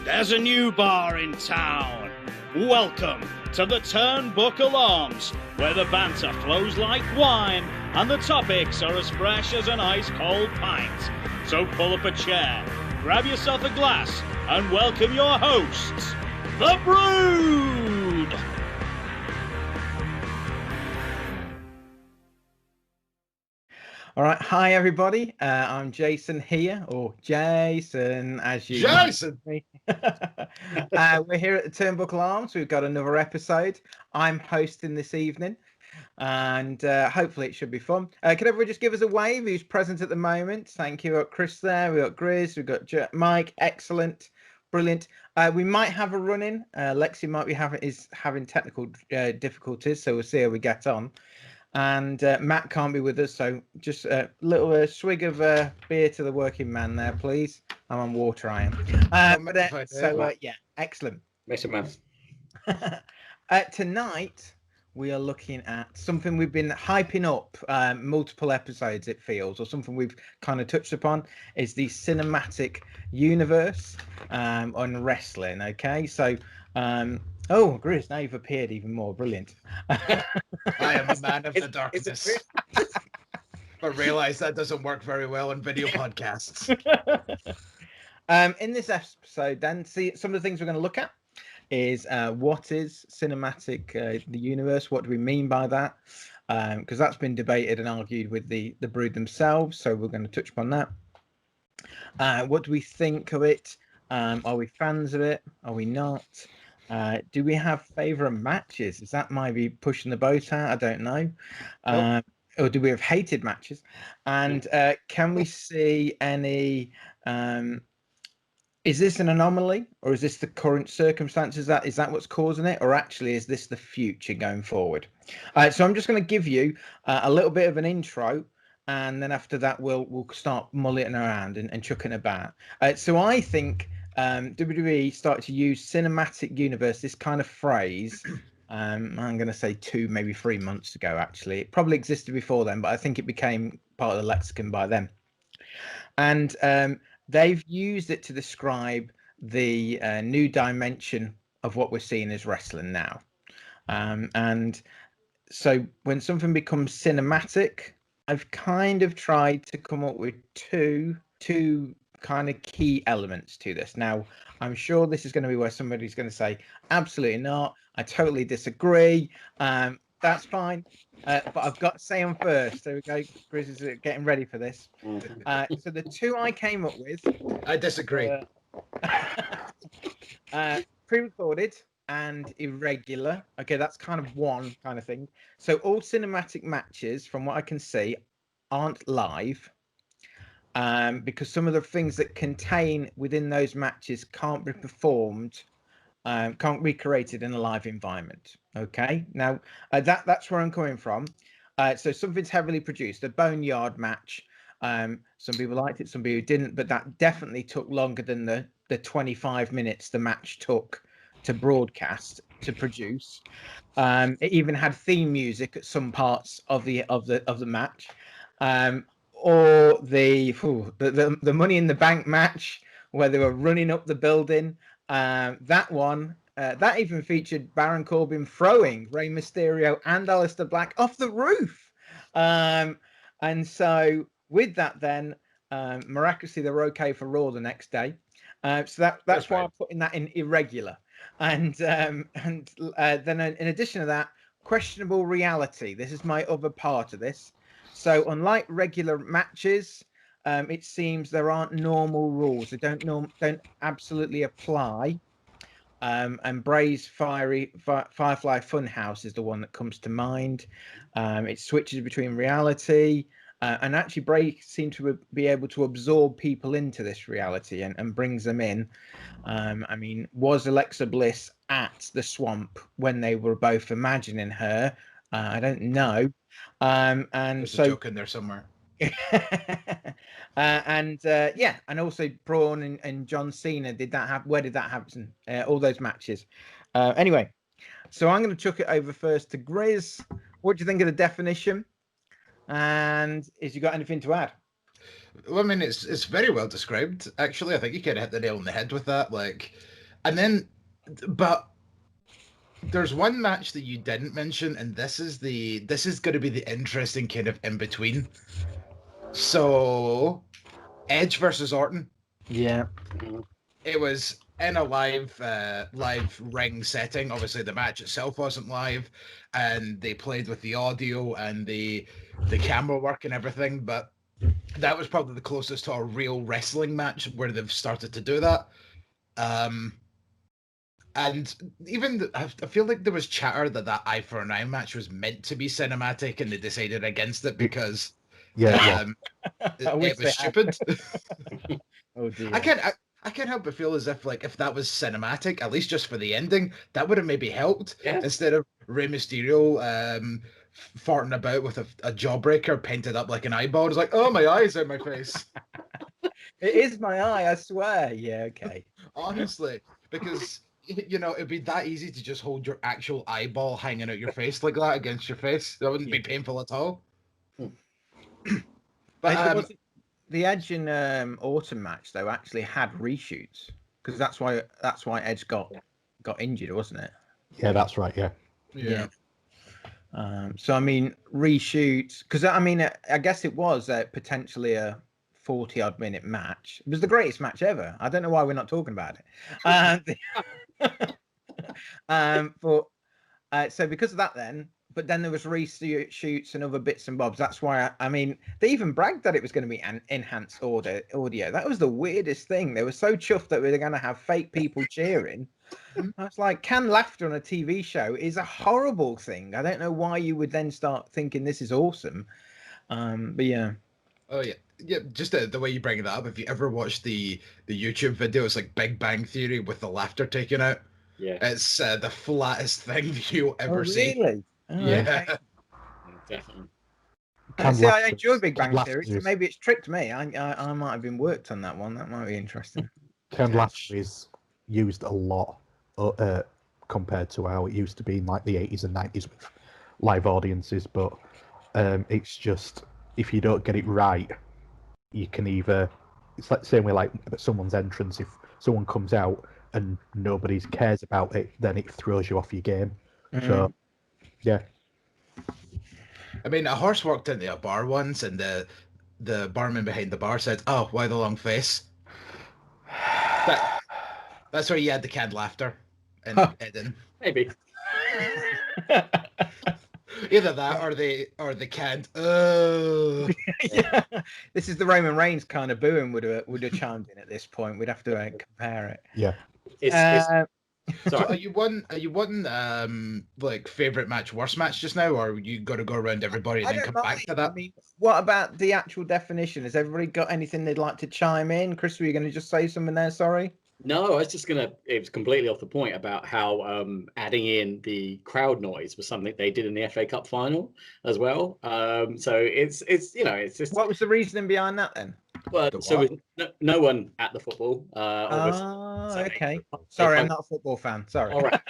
There's a new bar in town. Welcome to the Turnbuckle Arms, where the banter flows like wine and the topics are as fresh as an ice-cold pint. So pull up a chair, grab yourself a glass, and welcome your hosts, the Brew'd! All right, hi everybody. I'm Jason here, or Jason, as you Jason. We're here at the Turnbuckle Arms. We've got another episode. I'm hosting this evening, and hopefully it should be fun. Can everyone just give us a wave? Who's present at the moment? Thank you. We've got Chris there. We've got Grizz. We've got Mike. Excellent, brilliant. We might have a run-in. Lexi might be having technical difficulties, so we'll see how we get on. And Matt can't be with us, so just a little swig of beer to the working man there, please. I'm on water, I am. Yeah, excellent. Tonight, we are looking at something we've been hyping up multiple episodes, it feels, or something we've kind of touched upon, is the cinematic universe on wrestling, okay? So... oh, Grizz, now you've appeared even more. Brilliant. I am a man of the darkness. But realize that doesn't work very well on video podcasts. In this episode, then, see some of the things we're going to look at is what is cinematic the universe? What do we mean by that? Because that's been debated and argued with the Brew'd themselves. So we're going to touch upon that. What do we think of it? Are we fans of it? Are we not? Do we have favourite matches? Is that might be pushing the boat out? I don't know. Nope. Or do we have hated matches? And can we see any... is this an anomaly, or is this the current circumstances? Is that what's causing it, or actually is this the future going forward? So I'm just going to give you a little bit of an intro, and then after that we'll start mulling around and chucking about. So I think WWE started to use cinematic universe, this kind of phrase. I'm going to say 2, maybe 3 months ago. Actually, it probably existed before then, but I think it became part of the lexicon by then. And they've used it to describe the new dimension of what we're seeing as wrestling now. And so when something becomes cinematic, I've kind of tried to come up with two kind of key elements to this. Now, I'm sure this is going to be where somebody's going to say, absolutely not. I totally disagree. That's fine. But I've got to say them first. There we go. Chris is getting ready for this. So the two I came up with. I disagree. Pre-recorded and irregular. Okay, that's kind of one kind of thing. So all cinematic matches, from what I can see, aren't live. Because some of the things that contain within those matches can't be performed, can't be created in a live environment. Okay, now that's where I'm coming from. So something's heavily produced, a boneyard match. Some people liked it, some people didn't, but that definitely took longer than the 25 minutes the match took to broadcast, to produce. It even had theme music at some parts of the match. Or the Money in the Bank match where they were running up the building. That one, that even featured Baron Corbin throwing Rey Mysterio and Aleister Black off the roof. And so with that then, miraculously they were okay for Raw the next day. So that's why I'm putting that in irregular. And then in addition to that, questionable reality. This is my other part of this. So unlike regular matches, it seems there aren't normal rules. They don't absolutely apply. And Bray's Firefly Funhouse is the one that comes to mind. It switches between reality. And actually, Bray seemed to be able to absorb people into this reality and brings them in. I mean, was Alexa Bliss at the swamp when they were both imagining her? I don't know. And There's so a joke in there somewhere. And also Braun and John Cena, where did that happen? All those matches. Anyway, so I'm going to chuck it over first to Grizz. What do you think of the definition? And has you got anything to add? Well, I mean, it's very well described. Actually, I think you kind of hit the nail on the head with that. Like, and then, but there's one match that you didn't mention, and this is going to be the interesting kind of in between. So, Edge versus Orton. Yeah. It was in a live ring setting. Obviously, the match itself wasn't live, and they played with the audio and the camera work and everything. But that was probably the closest to a real wrestling match where they've started to do that. And even I feel like there was chatter that Eye for an Eye match was meant to be cinematic, and they decided against it because it was stupid. Oh dear. I can't help but feel as if if that was cinematic, at least just for the ending, that would have maybe helped instead of Rey Mysterio farting about with a jawbreaker painted up like an eyeball. It's like, oh, my eye's in my face. It is my eye, I swear. Yeah, okay. Honestly, because it'd be that easy to just hold your actual eyeball hanging out your face like that against your face. That wouldn't be painful at all. But the Edge and Orton match though actually had reshoots because that's why Edge got injured, wasn't it? Yeah, that's right. Yeah. So I mean reshoots because I mean I guess it was potentially a 40-odd minute match. It was the greatest match ever. I don't know why we're not talking about it. So because of that but then there was reshoots and other bits and bobs. That's why I mean they even bragged that it was going to be an enhanced audio. That was the weirdest thing. They were so chuffed that we were going to have fake people cheering. I was like, canned laughter on a TV show is a horrible thing. I don't know why you would then start thinking this is awesome. But yeah. Oh yeah. Yeah, just the way you bring that up. If you ever watched the YouTube video, it's like Big Bang Theory with the laughter taken out. Yeah, it's the flattest thing you'll ever see. Really? Oh, yeah, okay. Definitely. See, I enjoy Big Bang Theory, so maybe it's tricked me. I might have been worked on that one. That might be interesting. Canned laughter is used a lot compared to how it used to be in like the 80s and 90s with live audiences, but it's just if you don't get it right, you can either it's like the same way like someone's entrance. If someone comes out and nobody cares about it, then it throws you off your game. So yeah. I mean, a horse walked into a bar once, and the barman behind the bar said, "Oh, why the long face?" That's where you had the canned laughter in Eden. Maybe. Either that or the canned. Yeah, this is the Roman Reigns kind of booing would have chimed in at this point. We'd have to compare it. Yeah. So are you one like favorite match, worst match just now, or you got to go around everybody and then come back to that? I mean, what about the actual definition? Has everybody got anything they'd like to chime in? Chris, were you going to just say something there? Sorry. No, I was just it was completely off the point about how adding in the crowd noise was something they did in the FA Cup final as well. So it's it's just. What was the reasoning behind that then? Well, so with no one at the football. Oh, okay. Sorry, I'm not a football fan. Sorry. All right.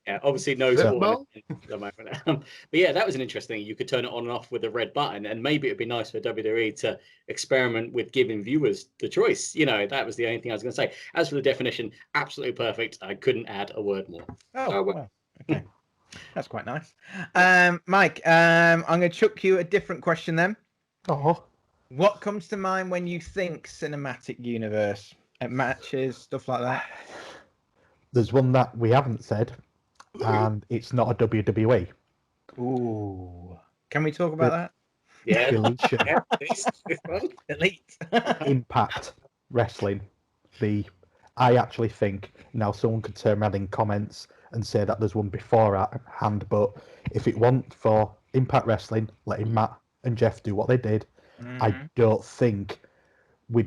Yeah, obviously no sport at the moment. But yeah, that was an interesting. You could turn it on and off with a red button, and maybe it'd be nice for WWE to experiment with giving viewers the choice. That was the only thing I was going to say. As for the definition, absolutely perfect. I couldn't add a word more. Oh, well, okay. That's quite nice. Mike, I'm going to chuck you a different question then. Oh. What comes to mind when you think cinematic universe? Matches, stuff like that? There's one that we haven't said, and it's not a WWE. Ooh. Can we talk about that? Yeah. Deletion. Elite. Impact Wrestling. I actually think now someone could turn around in comments and say that there's one beforehand, but if it weren't for Impact Wrestling, letting Matt and Jeff do what they did, I don't think we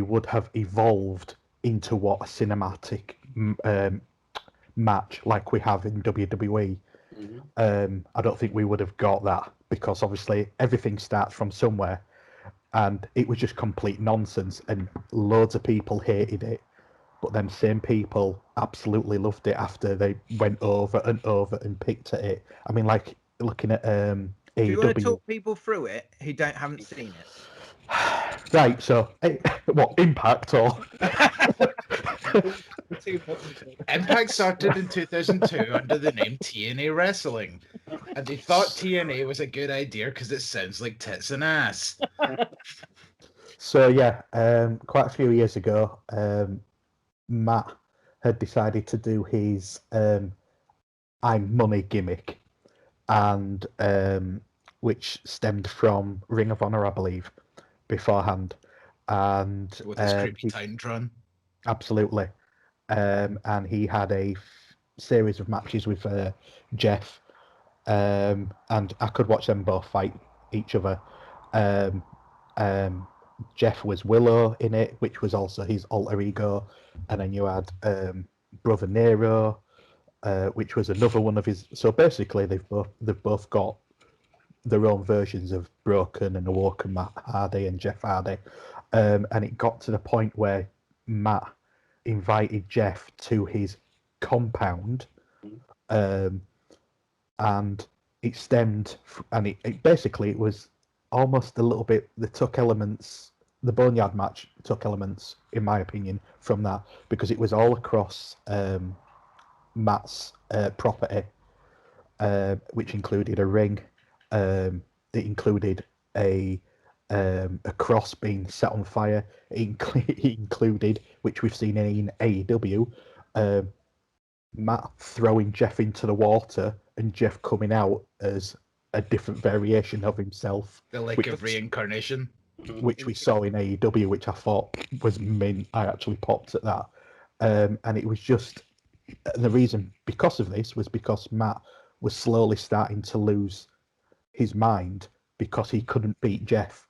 would have evolved into what a cinematic match like we have in WWE. I don't think we would have got that because obviously everything starts from somewhere, and it was just complete nonsense, and loads of people hated it. But them same people absolutely loved it after they went over and picked at it. I mean, like looking at AEW. Do you want to talk people through it who haven't seen it? Right, so what Impact or Impact started in 2002 under the name TNA Wrestling, and they thought TNA was a good idea because it sounds like tits and ass. so yeah, quite a few years ago, Matt had decided to do his I'm Money gimmick, and which stemmed from Ring of Honor, I believe, beforehand, and With his creepy Titantron. absolutely, and he had a series of matches with Jeff, and I could watch them both fight each other. Um, Jeff was Willow in it, which was also his alter ego, and then you had Brother Nero, which was another one of his. So basically, they've both got their own versions of Broken and Awoken Matt Hardy and Jeff Hardy, and it got to the point where Matt invited Jeff to his compound, and it stemmed, and it basically it was almost a little bit. They took elements. The Boneyard match took elements, in my opinion, from that because it was all across Matt's property, which included a ring. It included a cross being set on fire. It included, which we've seen in AEW, Matt throwing Jeff into the water and Jeff coming out as a different variation of himself. The Lake of Reincarnation. Which we saw in AEW, which I thought was mint. I actually popped at that. And it was just, the reason because of this was because Matt was slowly starting to lose his mind because he couldn't beat Jeff,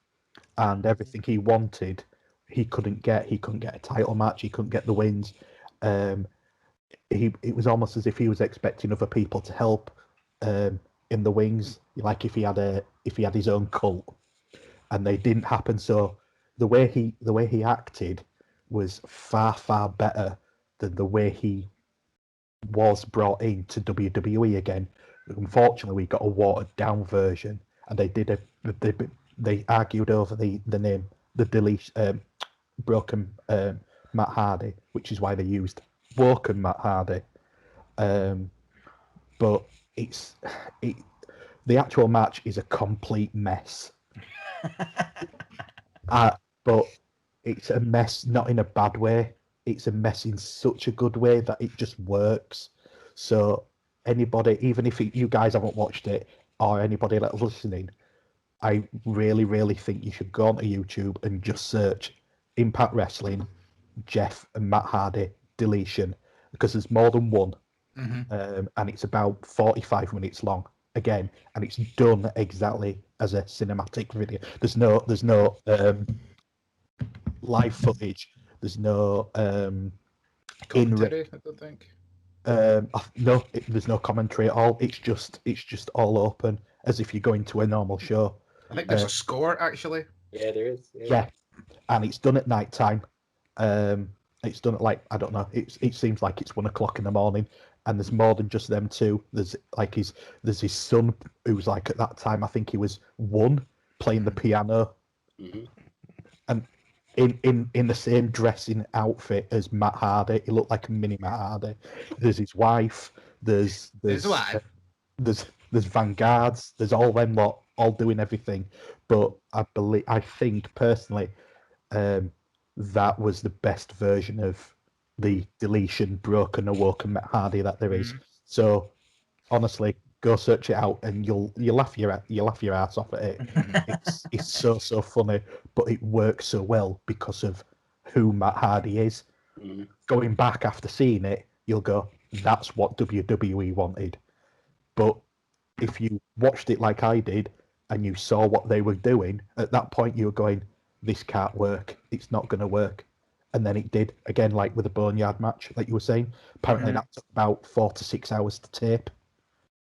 and everything he wanted he couldn't get. He couldn't get a title match. He couldn't get the wins. It was almost as if he was expecting other people to help in the wings, like if he had his own cult, and they didn't happen. So the way he acted was far better than the way he was brought into WWE again. Unfortunately, we got a watered down version, and they argued over the name, the deletion, Broken Matt Hardy, which is why they used Woken Matt Hardy. But the actual match is a complete mess. But it's a mess, not in a bad way. It's a mess in such a good way that it just works. So anybody, even if you guys haven't watched it, or anybody that's listening, I really think you should go onto YouTube and just search Impact Wrestling, Jeff and Matt Hardy deletion, because there's more than one, and it's about 45 minutes long again, and it's done exactly as a cinematic video. There's no live footage. There's no commentary. I don't think. No, there's no commentary at all. It's just all open as if you're going to a normal show. I think there's a score actually. Yeah, there is. Yeah, and it's done at night time. It's done at I don't know. It seems like it's 1 o'clock in the morning, and there's more than just them two. There's his son who's at that time I think he was 1 playing the piano, and in the same dressing outfit as Matt Hardy. He looked like a mini Matt Hardy. There's his wife. There's Vanguards. There's all them lot all doing everything. But I think personally, that was the best version of the deletion, Broken, Awoken Matt Hardy that there is. So honestly, go search it out, and you'll laugh your ass off at it. It's so funny, but it works so well because of who Matt Hardy is. Going back after seeing it, you'll go, that's what WWE wanted. But if you watched it like I did and you saw what they were doing, at that point you were going, this can't work. It's not going to work. And then it did, again, like with the Boneyard match, like you were saying. Apparently that took about 4 to 6 hours to tape.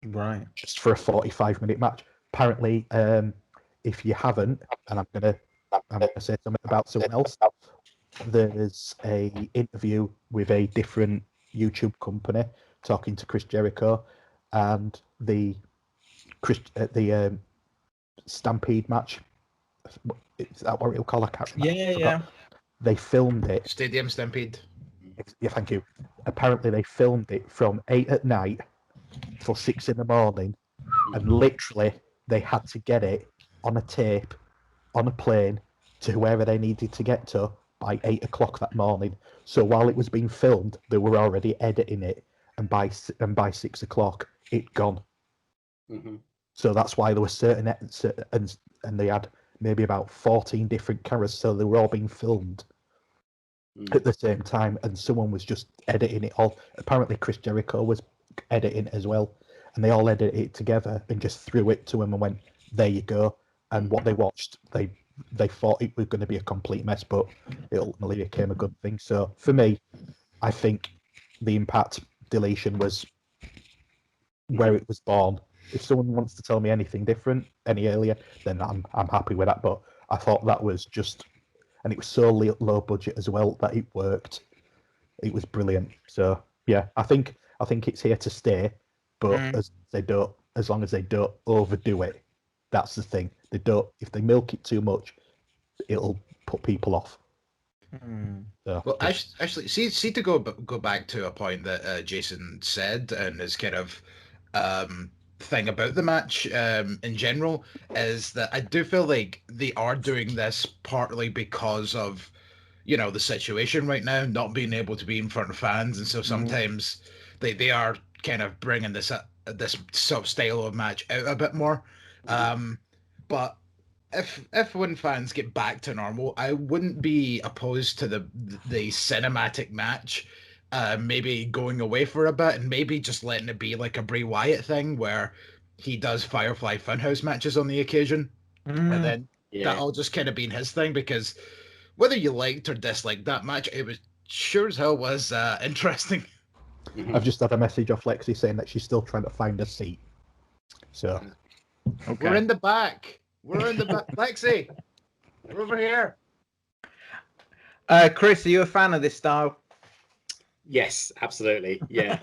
Right. Just for a 45-minute match. Apparently, if you haven't, and I'm gonna say something about someone else, there's a interview with a different YouTube company talking to Chris Jericho, and the Stampede match is that what it'll call? I can't remember. Yeah. They filmed it. Stadium Stampede. Yeah, thank you. Apparently, they filmed it from 8 at night till 6 in the morning, and literally they had to get it on a tape, on a plane, to whoever they needed to get to by 8 o'clock that morning. So while it was being filmed, they were already editing it, and by 6 o'clock, it'd gone. Mm-hmm. So that's why there were certain and they had maybe about 14 different cameras, so they were all being filmed at the same time, and someone was just editing it all. Apparently Chris Jericho was editing as well, and they all edited it together and just threw it to him and went, there you go. And what they watched, they thought it was going to be a complete mess, but it ultimately became a good thing. So for me, I think the Impact deletion was where it was born. If someone wants to tell me anything different any earlier, then I'm happy with that. But I thought that was just, and it was so low budget as well that it worked. It was brilliant. So yeah, I think it's here to stay. But as long as they don't overdo it, that's the thing. They don't. If they milk it too much, it'll put people off. So, well, actually, see to go back to a point that Jason said and his kind of thing about the match in general is that I do feel like they are doing this partly because of, you know, the situation right now, not being able to be in front of fans, and so sometimes they are kind of bringing this sort of style of match out a bit more. But if when fans get back to normal, I wouldn't be opposed to the cinematic match. Maybe going away for a bit and maybe just letting it be like a Bray Wyatt thing where he does Firefly Funhouse matches on the occasion, and then that'll just kind of be his thing, because whether you liked or disliked that match, it was sure as hell was interesting. I've just had a message off Lexi saying that she's still trying to find a seat. So Okay. We're in the back. We're in the back. Lexi, we're over here. Chris, are you a fan of this style? Yes, absolutely. Yeah.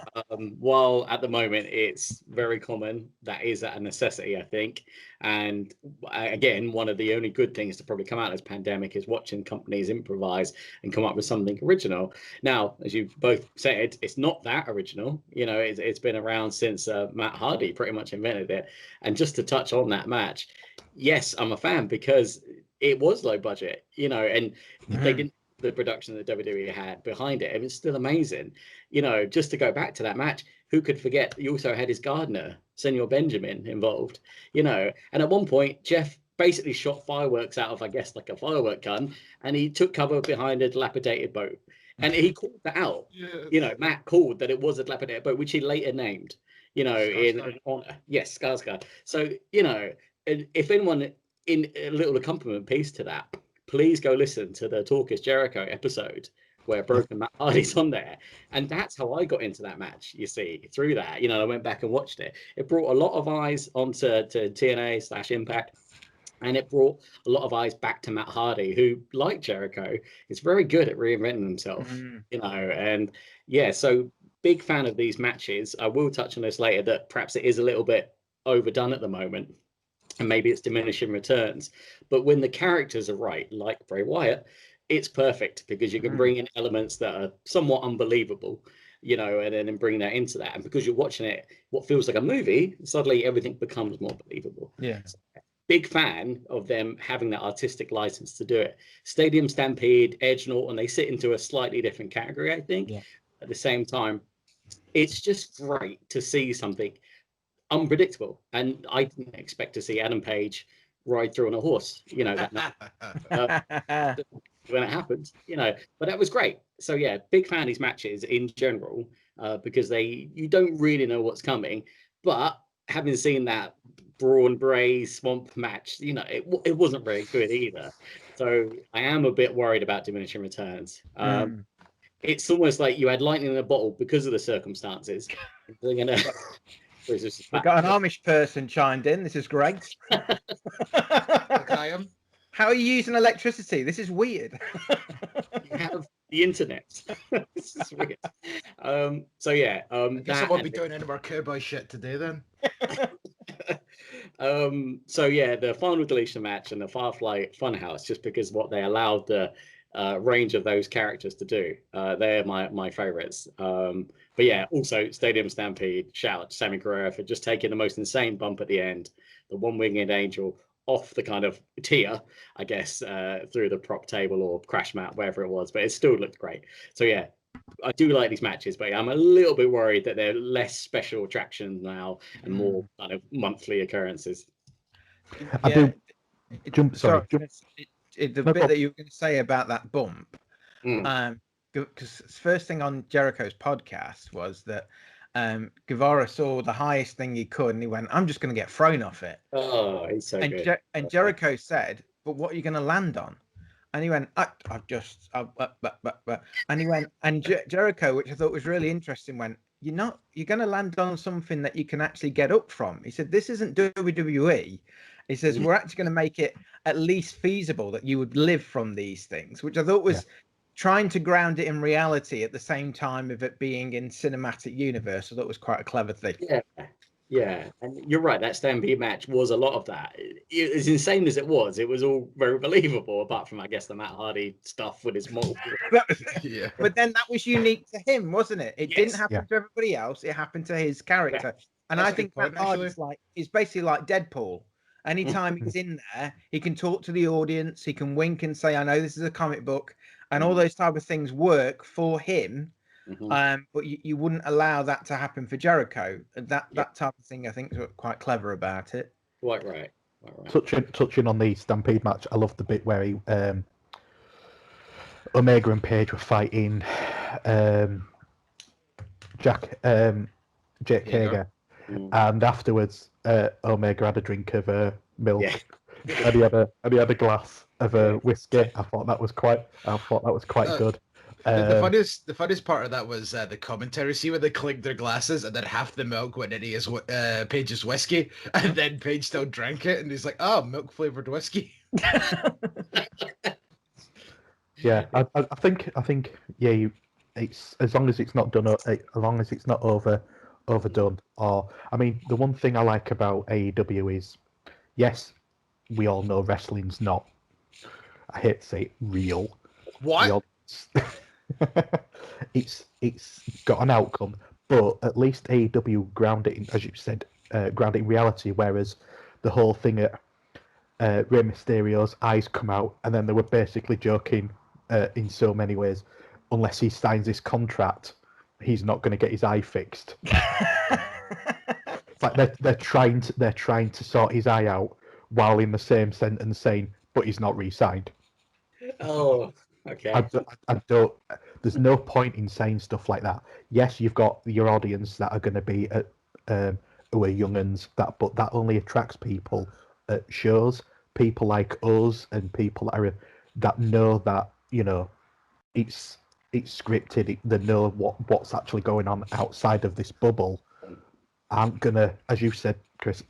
While at the moment it's very common, that is a necessity, I think. And again, one of the only good things to probably come out of this pandemic is watching companies improvise and come up with something original. Now, as you've both said, it's not that original. You know, it's been around since Matt Hardy pretty much invented it. And just to touch on that match, yes, I'm a fan because it was low budget, you know, and they didn't. The production that WWE had behind it, it was still amazing. You know, just to go back to that match, who could forget you also had his gardener, Senor Benjamin, involved, you know, and at one point Jeff basically shot fireworks out of, I guess, like a firework gun, and he took cover behind a dilapidated boat, and he called that out. You know, Matt called that it was a dilapidated boat, which he later named, you know, in honor. Yes, Skarsgård. So, you know, if anyone in a little accompaniment piece to that, please go listen to the Talk is Jericho episode where Broken Matt Hardy's on there. And that's how I got into that match, you see, through that. You know, I went back and watched it. It brought a lot of eyes onto TNA/Impact. And it brought a lot of eyes back to Matt Hardy, who, like Jericho, is very good at reinventing himself, you know. And yeah, so big fan of these matches. I will touch on this later, that perhaps it is a little bit overdone at the moment, and maybe it's diminishing returns. But when the characters are right, like Bray Wyatt, it's perfect because you can bring in elements that are somewhat unbelievable, you know, and then bring that into that. And because you're watching it, what feels like a movie, suddenly everything becomes more believable. Yeah. So, big fan of them having that artistic license to do it. Stadium Stampede, Edge Norton, they sit into a slightly different category, I think. Yeah. At the same time, it's just great to see something unpredictable, and I didn't expect to see Adam Page ride through on a horse, you know, that night. When it happened, you know, but that was great. So yeah, big fan of these matches in general, because you don't really know what's coming, but having seen that Braun Bray Swamp match, you know, it wasn't very good either. So I am a bit worried about diminishing returns. It's almost like you had lightning in a bottle because of the circumstances. They're gonna We've got an Amish person chimed in. This is great. How are you using electricity? This is weird. You have the internet. This is weird. So yeah, I guess I won't be doing any more cowboy shit today then. So yeah, the final deletion match and the Firefly Funhouse, just because what they allowed the range of those characters to do, they're my favorites. But yeah, also Stadium Stampede. Shout out to Sammy Guevara for just taking the most insane bump at the end, the one-winged angel off the kind of tier, I guess, through the prop table or crash mat, wherever it was, but it still looked great. So yeah, I do like these matches, but I'm a little bit worried that they're less special attractions now and more kind of monthly occurrences. I do jump. Sorry, the bit that you were going to say about that bump, because first thing on Jericho's podcast was that Guevara saw the highest thing he could, and he went, "I'm just going to get thrown off it." Oh, he's so good. And Jericho said, "But what are you going to land on?" And he went, and he went, and Jericho, which I thought was really interesting, went, you're going to land on something that you can actually get up from. He said, this isn't WWE. He says, we're actually going to make it at least feasible that you would live from these things, which I thought was trying to ground it in reality at the same time of it being in cinematic universe. I thought was quite a clever thing. Yeah, and you're right. That Stampede match was a lot of that. As insane as it was all very believable, apart from, I guess, the Matt Hardy stuff with his model. But then that was unique to him, wasn't it? It didn't happen to everybody else. It happened to his character. And I think Matt Hardy's is basically like Deadpool. Anytime he's in there, he can talk to the audience. He can wink and say, I know this is a comic book. And all those type of things work for him. But you wouldn't allow that to happen for Jericho. That type of thing, I think, is quite clever about it. Quite right. Touching on the Stampede match, I love the bit where he, Omega and Page were fighting Jake Hager, and afterwards Omega had a drink of milk, and he had a glass of whiskey. I thought that was quite good. The funniest part of that was the commentary. See when they clinked their glasses and then half the milk went into his Page's whiskey, and then Page still drank it, and he's like, "Oh, milk flavored whiskey." Yeah, I think it's as long as it's not done, as long as it's not overdone. Or I mean, the one thing I like about AEW is, yes, we all know wrestling's not. I hate to say it, real. What? It's got an outcome, but at least AEW ground it in, as you said, ground it in reality. Whereas the whole thing at Rey Mysterio's eyes come out, and then they were basically joking in so many ways. Unless he signs this contract, he's not going to get his eye fixed. It's like they're trying to sort his eye out while in the same sentence saying, "But he's not re-signed." Oh. Okay. I don't. There's no point in saying stuff like that. Yes, you've got your audience that are going to be at who are young'uns, but that only attracts people at shows. People like us and people that know that it's scripted. They know what's actually going on outside of this bubble. Aren't gonna, as you said, Chris,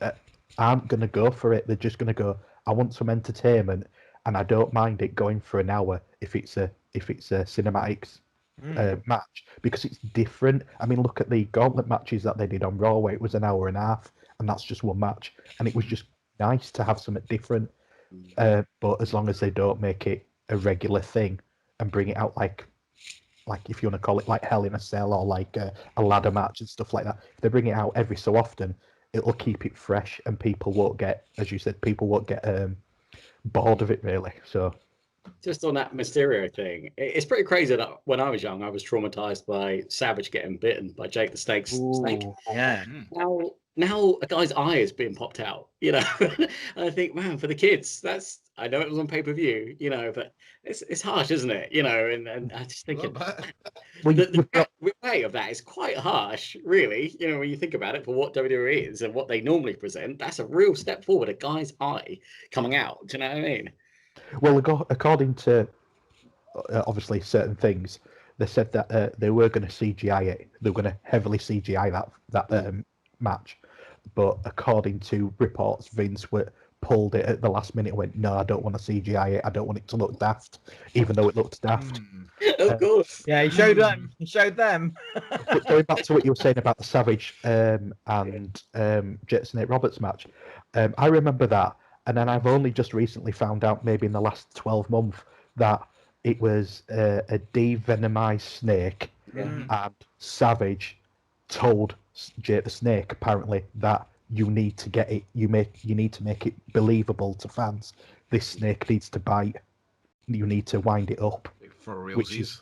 aren't gonna go for it. They're just gonna go, I want some entertainment. And I don't mind it going for an hour if it's a cinematics match, because it's different. I mean, look at the gauntlet matches that they did on Raw, where it was an hour and a half, and that's just one match, and it was just nice to have something different. But as long as they don't make it a regular thing and bring it out like if you want to call it like Hell in a Cell or like a ladder match and stuff like that, if they bring it out every so often, it'll keep it fresh, and people won't get, as you said, bored of it, really. So just on that Mysterio thing, it's pretty crazy that when I was young, I was traumatized by Savage getting bitten by Jake the Snake. Yeah. Now a guy's eye is being popped out, and I think, man, for the kids, I know it was on pay-per-view, but it's harsh, isn't it? And I just think the way of that is quite harsh, really. When you think about it, for what WWE is and what they normally present, that's a real step forward. A guy's eye coming out. Do you know what I mean? Well, according to obviously certain things, they said that they were going to CGI it. They were going to heavily CGI that match. But according to reports, Vince pulled it at the last minute and went, no, I don't want to CGI it. I don't want it to look daft, even though it looked daft. Of course. Yeah, he showed them. He showed them. But going back to what you were saying about the Savage and Jet Snake Roberts match, I remember that. And then I've only just recently found out, maybe in the last 12 months, that it was a devenomized snake. And Savage told Jake the Snake, apparently, that you need to get it, you need to make it believable to fans. This snake needs to bite. You need to wind it up. For realsies.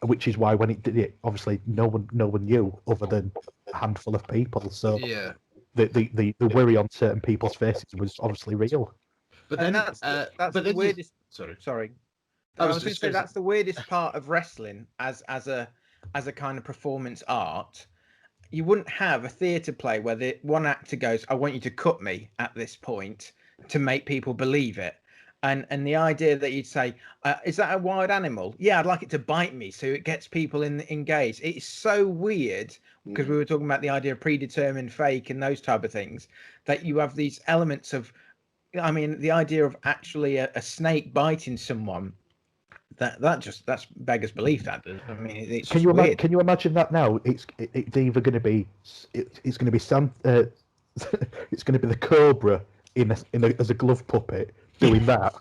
Which is why when it did it, obviously no one knew other than a handful of people. So the worry on certain people's faces was obviously real. But then that's the weirdest. Sorry. I was going to say that's the weirdest part of wrestling as a kind of performance art. You wouldn't have a theatre play where the one actor goes, "I want you to cut me at this point," to make people believe it. And the idea that you'd say, is that a wild animal? Yeah, I'd like it to bite me, so it gets people engaged. It's so weird, because we were talking about the idea of predetermined fake and those type of things, that you have these elements of, I mean, the idea of actually a snake biting someone, that's beggars belief. That does. I mean, it's can you imagine that now? It's either going to be it's going to be it's going to be the Cobra as a glove puppet doing that,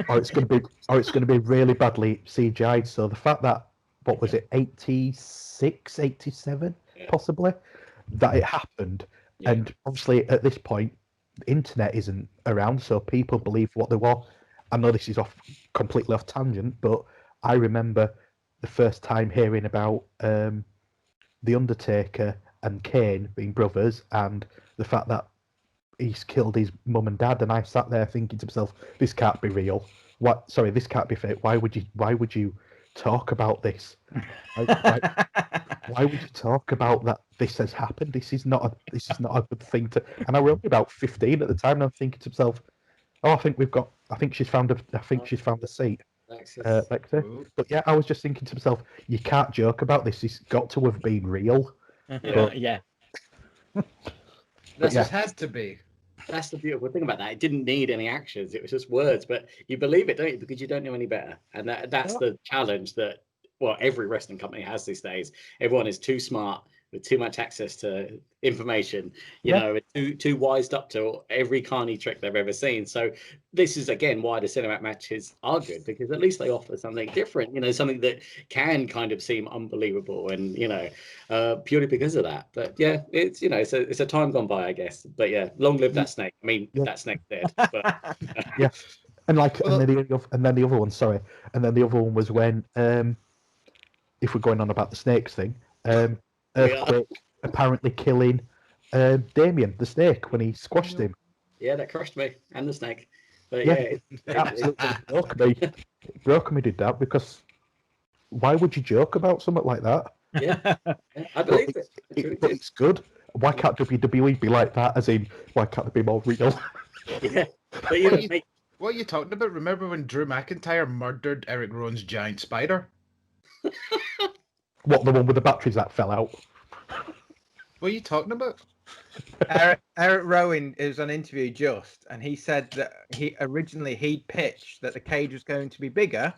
or it's going to be really badly CGI'd. So the fact that, what was it, 86, 87 possibly, that it happened, and obviously at this point the internet isn't around, so people believe what they want. I know this is completely off tangent, but I remember the first time hearing about The Undertaker and Kane being brothers, and the fact that he's killed his mum and dad, and I sat there thinking to myself, this can't be real. This can't be fake. Why would you talk about this? Why would you talk about that? This has happened. This is not a good thing to. And I was only about 15 at the time, and I'm thinking to myself, oh, I think she's found a seat. Lexi. But yeah, I was just thinking to myself, you can't joke about this. It's got to have been real. Yeah. This has to be. That's the beautiful thing about that. It didn't need any actions. It was just words, but you believe it, don't you? Because you don't know any better. And that's the challenge that, well, every wrestling company has these days. Everyone is too smart with too much access to information, you know, too wised up to every carny trick they've ever seen. So this is, again, why the cinematic matches are good, because at least they offer something different, you know, something that can kind of seem unbelievable, and, you know, purely because of that. But yeah, it's, you know, it's a time gone by, I guess. But yeah, long live that snake. I mean, that snake's dead. But, yeah. And like, and then the other one, sorry. And then the other one was when, if we're going on about the snakes thing, Earthquake apparently killing Damien, the snake, when he squashed him. Yeah, that crushed me, and the snake. But it absolutely broke me. It broke me, did that, because why would you joke about something like that? Yeah, I believe it. But it's good. Why can't WWE be like that? As in, why can't they be more real? Yeah, but you know, what are you talking about? Remember when Drew McIntyre murdered Eric Rowan's giant spider? What, the one with the batteries that fell out? What are you talking about? Eric Rowan is on interview just, and he said that he'd pitched that the cage was going to be bigger,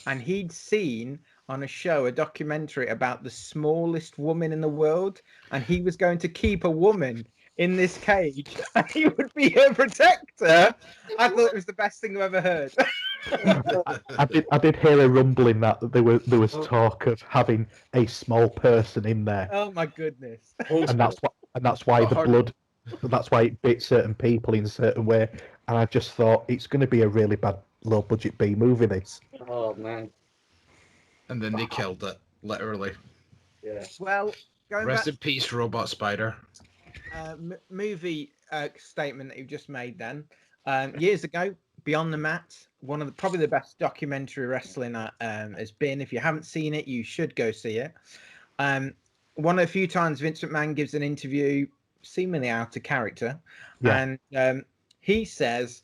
and he'd seen on a show a documentary about the smallest woman in the world, and he was going to keep a woman in this cage, and he would be her protector. I thought it was the best thing I've ever heard. I did hear a rumbling that there was talk of having a small person in there. Oh my goodness! And that's why the blood. That's why it bit certain people in a certain way. And I just thought it's going to be a really bad low budget B movie. This. Oh man! And then they killed it, literally. Yeah. Well, rest in peace, Robot Spider. Movie statement that you just made then. Years ago, Beyond the Mat, one of probably the best documentary wrestling has been. If you haven't seen it, you should go see it. One of the few times Vince McMahon gives an interview seemingly out of character, and he says,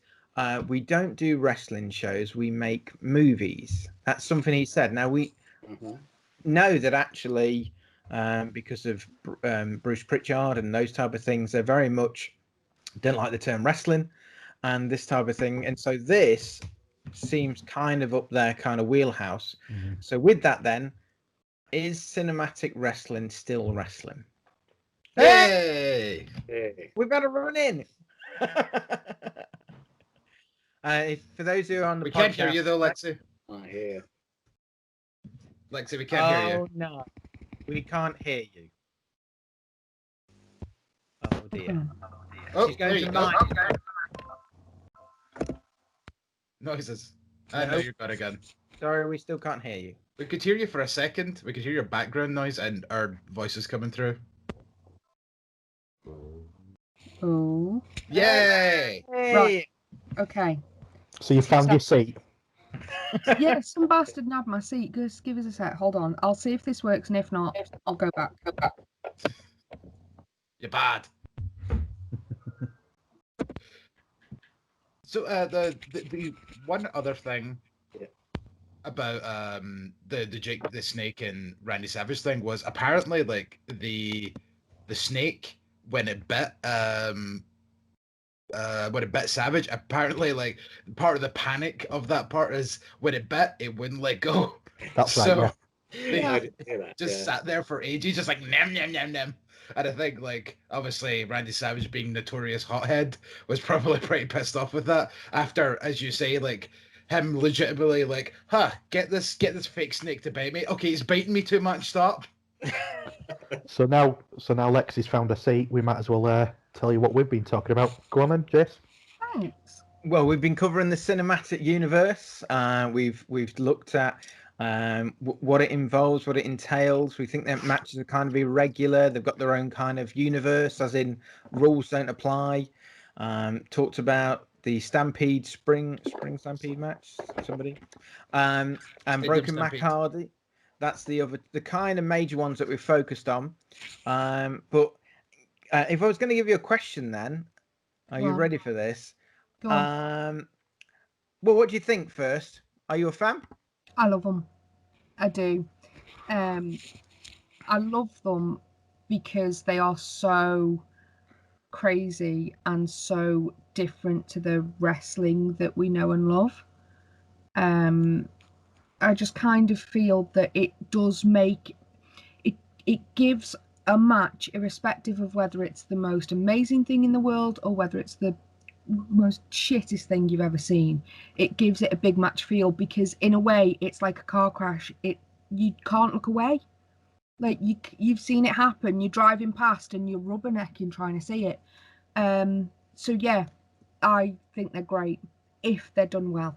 we don't do wrestling shows, we make movies. That's something he said. Now we know that actually, because of Bruce Pritchard and those type of things, they very much don't like the term wrestling. and this type of thing. And so this seems kind of up their kind of wheelhouse. So with that then, is cinematic wrestling still wrestling? Hey! We better run in. For those who are on the We podcast, can't hear you though, Lexi. I hear. Lexi, we can't hear you. Oh no, we can't hear you. Oh dear. Oh, She's there going you to go. mine. Noises. I know Nope. you're back again. Sorry, we still can't hear you. We could hear you for a second. We could hear your background noise and our voices coming through. Oh. Yay! Hey! Right. Okay. So you found your seat. Yeah, some bastard nabbed my seat. Just give us a sec. Hold on. I'll see if this works, and if not, I'll go back. You're bad. So the one other thing about the Snake and Randy Savage thing was apparently like the snake when it bit Savage, apparently like part of the panic of that part is when it bit it wouldn't let go. That's right, yeah. They I didn't hear that. just sat there for ages, just like nam nam nam nam. And I think, like, obviously, Randy Savage being notorious hothead was probably pretty pissed off with that. After, as you say, like, him legitimately like, get this fake snake to bite me. Okay, he's biting me too much. Stop. So now Lexi's found a seat. We might as well tell you what we've been talking about. Go on then, Jace. Thanks. Well, we've been covering the cinematic universe. We've looked at what it involves, what it entails. We think that matches are kind of irregular. They've got their own kind of universe, as in rules don't apply. Talked about the Stampede Spring Stampede match. Somebody and Stadium Broken Stampede. Mac Hardy. That's the kind of major ones that we've focused on. But if I was going to give you a question, then are you Well, ready for this? Go on. Well, what do you think first? Are you a fan? I love them. I do. I love them because they are so crazy and so different to the wrestling that we know and love. I just kind of feel that it does make it gives a match, irrespective of whether it's the most amazing thing in the world or whether it's the most shittest thing you've ever seen. It gives it a big match feel because in a way it's like a car crash. You can't look away. Like you've seen it happen. You're driving past and you're rubbernecking trying to see it. So yeah, I think they're great if they're done well.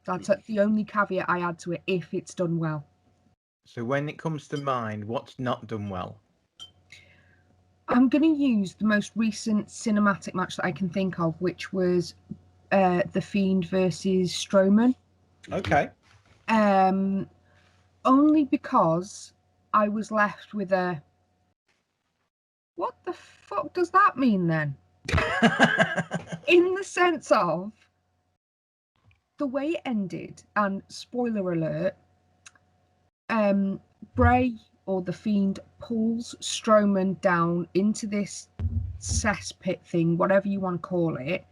That's the only caveat I add to it, if it's done well. So when it comes to mind, what's not done well? I'm going to use the most recent cinematic match that I can think of, which was The Fiend versus Strowman. Okay. Only because I was left with a, what the fuck does that mean then? In the sense of the way it ended, and spoiler alert, Bray or the Fiend pulls Strowman down into this cesspit thing, whatever you want to call it,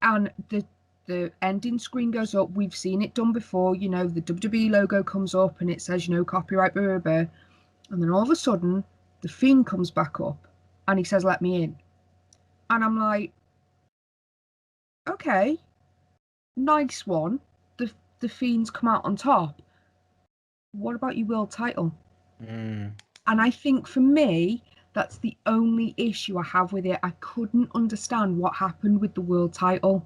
and the ending screen goes up. We've seen it done before, the WWE logo comes up and it says, copyright, blah, blah, blah. And then all of a sudden, the Fiend comes back up and he says, let me in. And I'm like, okay, nice one. The Fiend's come out on top. What about your world title? And I think for me, that's the only issue I have with it. I couldn't understand what happened with the world title.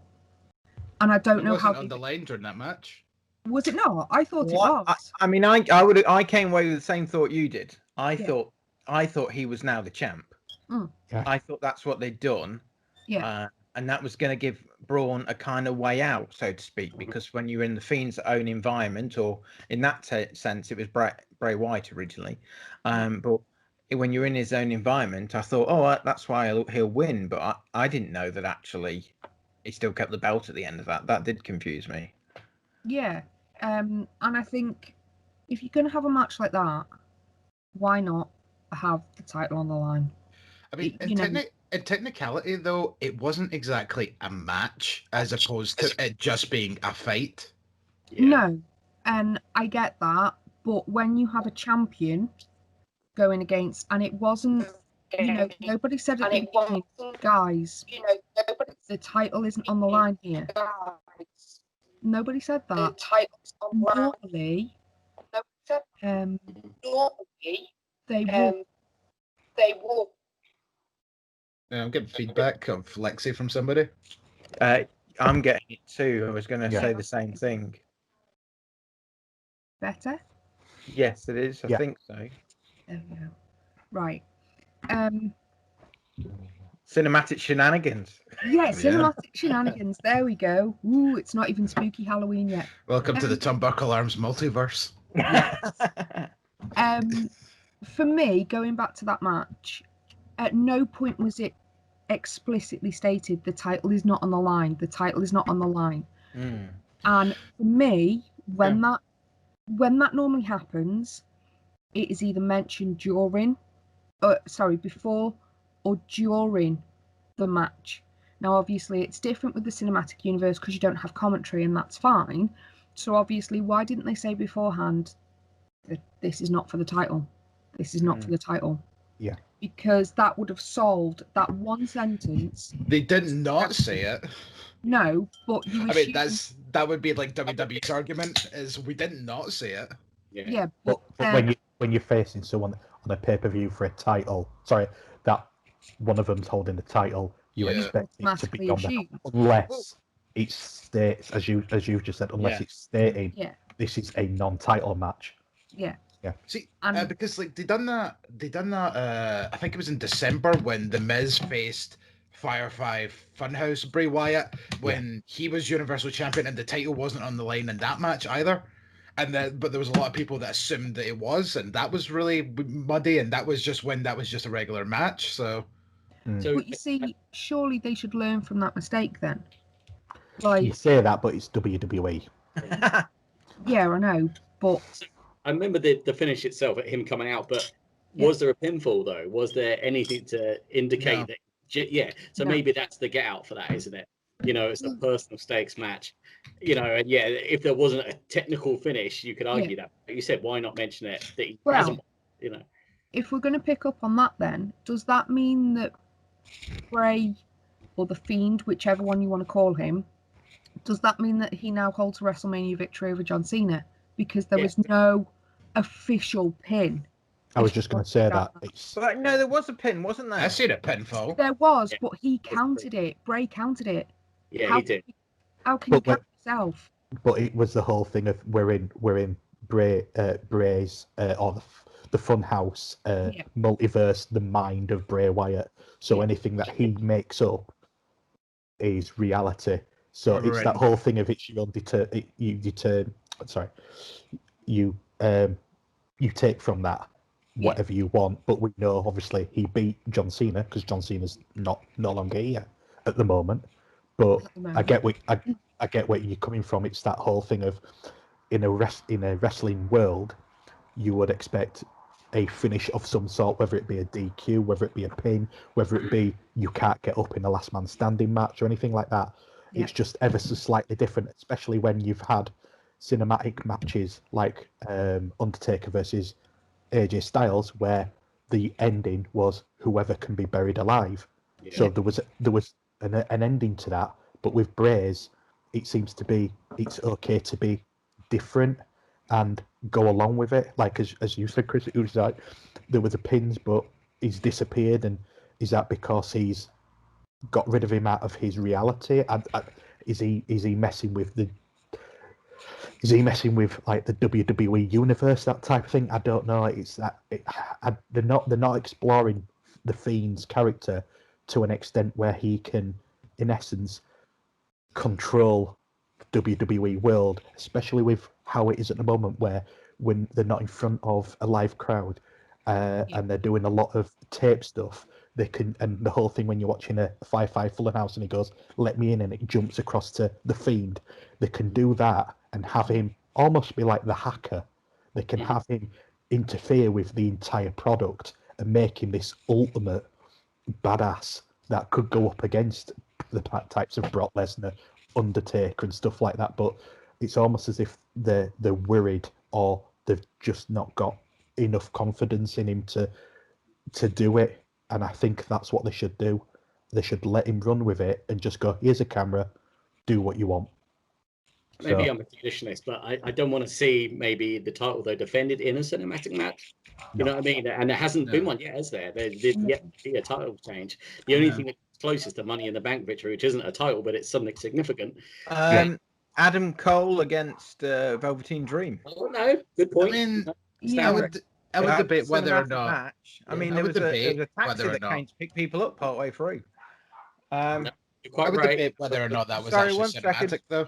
And I don't know how on the line during that match. Was it not? I thought it was. I mean, I came away with the same thought you did. I thought he was now the champ. Yeah. I thought that's what they'd done. Yeah. And that was going to give Braun a kind of way out, so to speak, because when you're in the Fiend's own environment, or in that sense, it was Bray Wyatt originally, but when you're in his own environment, I thought, that's why he'll win. But I didn't know that actually he still kept the belt at the end of that. That did confuse me. Yeah. And I think if you're going to have a match like that, why not have the title on the line? I mean, in technicality, though, it wasn't exactly a match as opposed to it just being a fight. Yeah. No, and I get that, but when you have a champion going against, and it wasn't, nobody said at the beginning, guys, the title isn't on the line here. Nobody said that. Normally, they would. I'm getting feedback of Lexi from somebody. I'm getting it too. I was going to Yeah. say the same thing. Better? Yes, it is. I Yeah. think so. There we go. Right. Cinematic shenanigans. Yeah, cinematic shenanigans. There we go. Ooh, it's not even spooky Halloween yet. Welcome to the Turnbuckle Arms multiverse. For me, going back to that match, at no point was it explicitly stated the title is not on the line. The title is not on the line. And for me, when that normally happens, it is either mentioned before or during the match. Now, obviously, it's different with the cinematic universe because you don't have commentary, and that's fine. So, obviously, why didn't they say beforehand that this is not for the title? This is not for the title. Yeah. Because that would have solved that one sentence. They did not say it. No, but you assume... that would be like WWE's argument is we did not say it. Yeah, but when you're facing someone on a pay-per-view for a title, that one of them's holding the title, you expect it to be on there, unless it states, as you've just said, unless it's stating this is a non-title match. Yeah. Yeah. See, because like they done that. I think it was in December when The Miz faced Firefly Funhouse Bray Wyatt when he was Universal Champion and the title wasn't on the line in that match either. But there was a lot of people that assumed that it was, and that was really muddy. And that was just a regular match. So but you see, surely they should learn from that mistake then. Like you say that, but it's WWE. Yeah, I know, but I remember the finish itself at him coming out, but was there a pinfall though? Was there anything to indicate that? Yeah, so maybe that's the get out for that, isn't it? It's a personal stakes match. And if there wasn't a technical finish, you could argue that. But you said, why not mention it? That he hasn't, If we're going to pick up on that, then does that mean that Bray or the Fiend, whichever one you want to call him, does that mean that he now holds a WrestleMania victory over John Cena? Because there was no official pin. I was just going to say that. But no, there was a pin, wasn't there? I seen a pinfall. There was, but he counted it. Bray counted it. Yeah, he did. How can you count yourself? But it was the whole thing of we're in Bray's or the Funhouse multiverse, the mind of Bray Wyatt. So anything that he makes up is reality. So it's that whole thing of it's your you take from that whatever you want. But we know obviously he beat John Cena because John Cena's no longer here at the moment. But I get where you're coming from. It's that whole thing of in a wrestling world, you would expect a finish of some sort, whether it be a DQ, whether it be a pin, whether it be you can't get up in a last man standing match or anything like that. It's just ever so slightly different, especially when you've had cinematic matches like Undertaker versus AJ Styles, where the ending was whoever can be buried alive. Yeah. So there was an ending to that. But with Bray's, it seems to be it's okay to be different and go along with it. Like as you said, Chris, it was like there were the pins, but he's disappeared, and is that because he's got rid of him out of his reality? Is he messing with the? Is he messing with like the WWE universe, that type of thing? I don't know. It's that they're not exploring the Fiend's character to an extent where he can, in essence, control the WWE world, especially with how it is at the moment, where when they're not in front of a live crowd and they're doing a lot of tape stuff. They can, and the whole thing when you're watching a Firefly Full House and he goes, "Let me in," and it jumps across to the Fiend. They can do that and have him almost be like the hacker. They can have him interfere with the entire product and make him this ultimate badass that could go up against the types of Brock Lesnar, Undertaker, and stuff like that. But it's almost as if they're worried, or they've just not got enough confidence in him to do it. And I think that's what they should do. They should let him run with it and just go, here's a camera, do what you want. Maybe I'm a traditionalist, but I don't want to see maybe the title though defended in a cinematic match. You know what I mean? And there hasn't been one yet, has there? There's yet to be a title change. The only thing that's closest to Money in the Bank victory, which isn't a title, but it's something significant. Adam Cole against Velveteen Dream. Oh no, good point. I mean, Yeah. I would debate whether or Cinematic not. match. I mean, I there would was a debate taxi whether or that not. came to pick people up partway through. You're I quite would right. debate whether or not that was Sorry, actually one cinematic, second. though.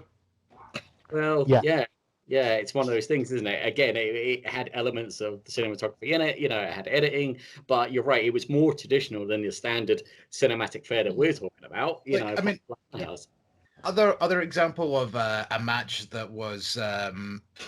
Well, Yeah. yeah, it's one of those things, isn't it? Again, it had elements of the cinematography in it, you know, it had editing, but you're right, it was more traditional than the standard cinematic fare that we're talking about. You know, I mean, other example of a match that was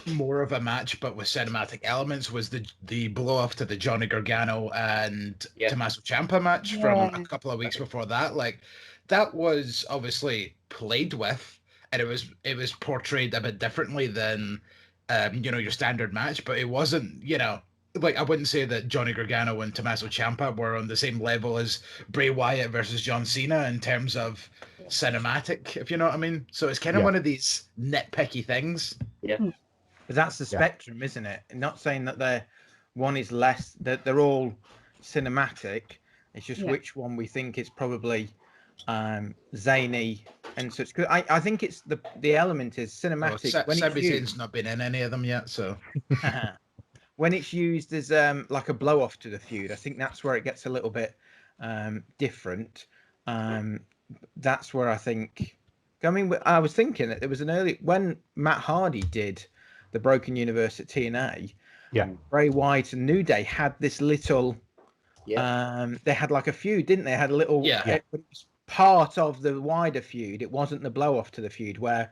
more of a match but with cinematic elements was the blow off to the Johnny Gargano and Tommaso Ciampa match from a couple of weeks before that. Like, that was obviously played with, and it was portrayed a bit differently than your standard match, but it wasn't, like, I wouldn't say that Johnny Gargano and Tommaso Ciampa were on the same level as Bray Wyatt versus John Cena in terms of cinematic, if you know what I mean. So it's kind of one of these nitpicky things. Yeah. But that's the spectrum, isn't it? Not saying that one is less, that they're all cinematic. It's just which one we think is probably zany and such. Because I think it's the element is cinematic. Sami Zayn's not been in any of them yet, so when it's used as like a blow off to the feud, I think that's where it gets a little bit different. That's where I think. I mean, I was thinking that there was when Matt Hardy did the Broken Universe at TNA. Yeah, Bray Wyatt and New Day had this little. They had like a feud, didn't they? Had a little. It was part of the wider feud. It wasn't the blow off to the feud where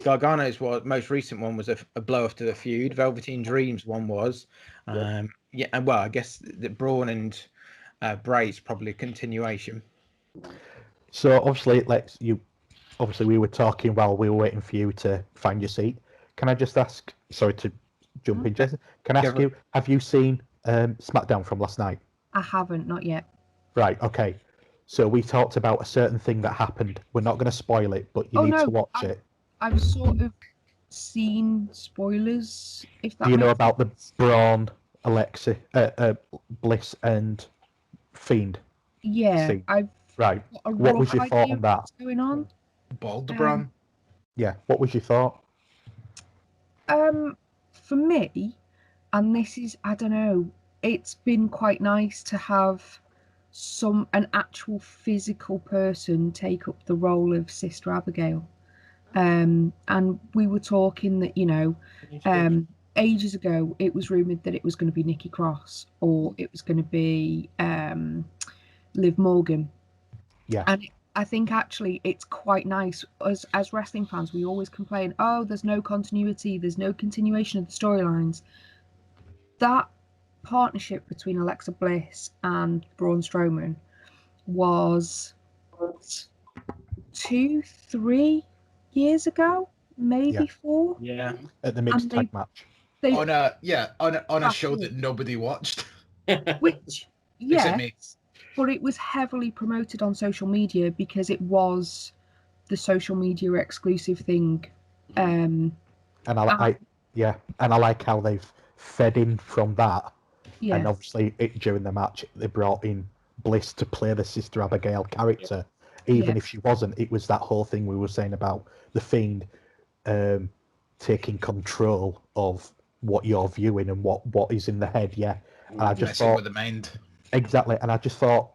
Gargano's most recent one was a blow off to the feud. Velveteen Dream's one was. And well, I guess that Braun and Bray's probably a continuation. So obviously, we were talking while we were waiting for you to find your seat. Can I just ask? Sorry to jump in, Jason. Can I ask you? Have you seen SmackDown from last night? I haven't, not yet. Right. Okay. So we talked about a certain thing that happened. We're not going to spoil it, but you need to watch it. I've sort of seen spoilers. If that do you know about the Braun, Bliss, and Fiend? Yeah, scene? Right. What was your thought on that? What's going on? Bald Braun. Yeah. What was your thought? For me, and this is, I don't know, it's been quite nice to have an actual physical person take up the role of Sister Abigail. And we were talking that, ages ago, it was rumoured that it was going to be Nikki Cross or it was going to be Liv Morgan. Yeah. And I think actually it's quite nice. As wrestling fans, we always complain, oh, there's no continuity, there's no continuation of the storylines. That partnership between Alexa Bliss and Braun Strowman was 2-3 years ago, maybe 4. Yeah, at the mixed tag match. On a show that nobody watched. Which Except me. but it was heavily promoted on social media because it was the social media exclusive thing. And I like how they've fed in from that. Yeah. And obviously, during the match, they brought in Bliss to play the Sister Abigail character. Even if she wasn't, it was that whole thing we were saying about the Fiend taking control of what you're viewing and what is in the head. Yeah, and I just thought with the mind. Exactly, and I just thought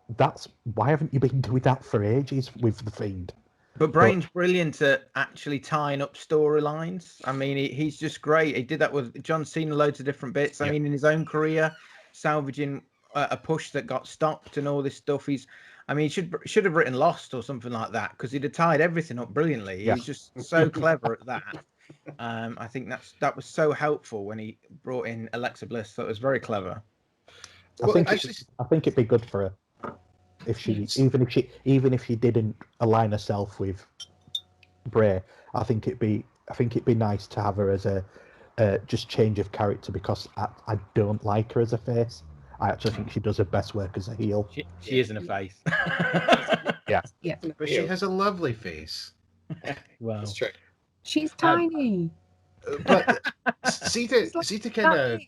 why haven't you been doing that for ages with the Fiend? But Brain's brilliant at actually tying up storylines. I mean, he's just great. He did that with John Cena, loads of different bits. I mean, in his own career, salvaging a push that got stopped and all this stuff. He should have written Lost or something like that because he'd have tied everything up brilliantly. He was just so clever at that. I think that was so helpful when he brought in Alexa Bliss. That was very clever. I think it'd be good for her. Even if she didn't align herself with Bray, I think it'd be nice to have her as a just change of character, because I don't like her as a face. I actually think she does her best work as a heel. She isn't a face. Yeah. But she has a lovely face. Well, That's true. She's tiny. But see to kind of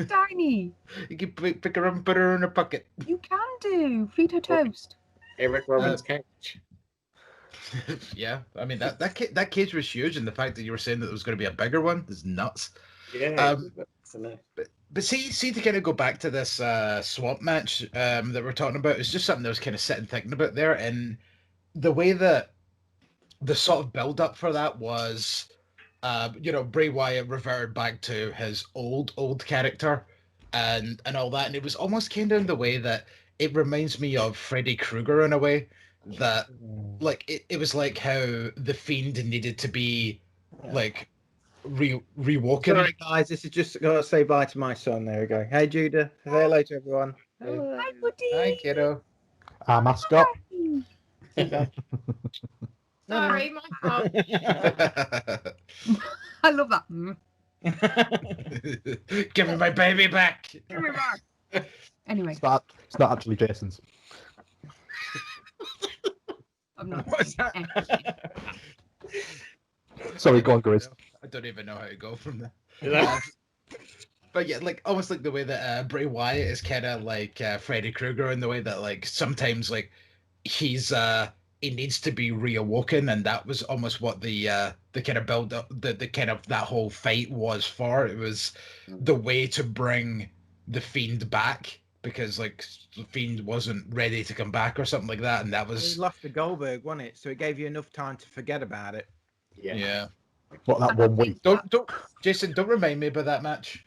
Tiny. you can pick her up and put her in a bucket. You can do. Feed her toast. Eric Rowan's cage. Yeah, I mean that cage was huge, and the fact that you were saying that there was going to be a bigger one is nuts. Yeah. But see to kind of go back to this swamp match that we're talking about, it's just something I was kind of sitting thinking about there, and the way that the sort of build up for that was, Bray Wyatt reverted back to his old character and all that, and it was almost kind of in the way that it reminds me of Freddy Krueger in a way, that like it was like how the Fiend needed to be like rewoken. Sorry guys, this is just gotta say bye to my son. There we go. Hey Judah, say hello to everyone. Hi, buddy. Hi, kiddo. Our mascot. Sorry, my fault. I love that. Give me my baby back. Give me back. Anyway, It's not actually Jason's. I'm not. What's that? Sorry, go on, Grizz. I don't even know how to go from there. But yeah, like almost like the way that Bray Wyatt is kind of like Freddy Krueger, in the way that like sometimes like he needs to be reawoken, and that was almost what the kind of build up, the kind of that whole fight was for. It was the way to bring the Fiend back, because like the Fiend wasn't ready to come back or something like that, and that was He lost to Goldberg, wasn't it? So it gave you enough time to forget about it. yeah. What, that 1 week? Don't Jason, don't remind me about that match.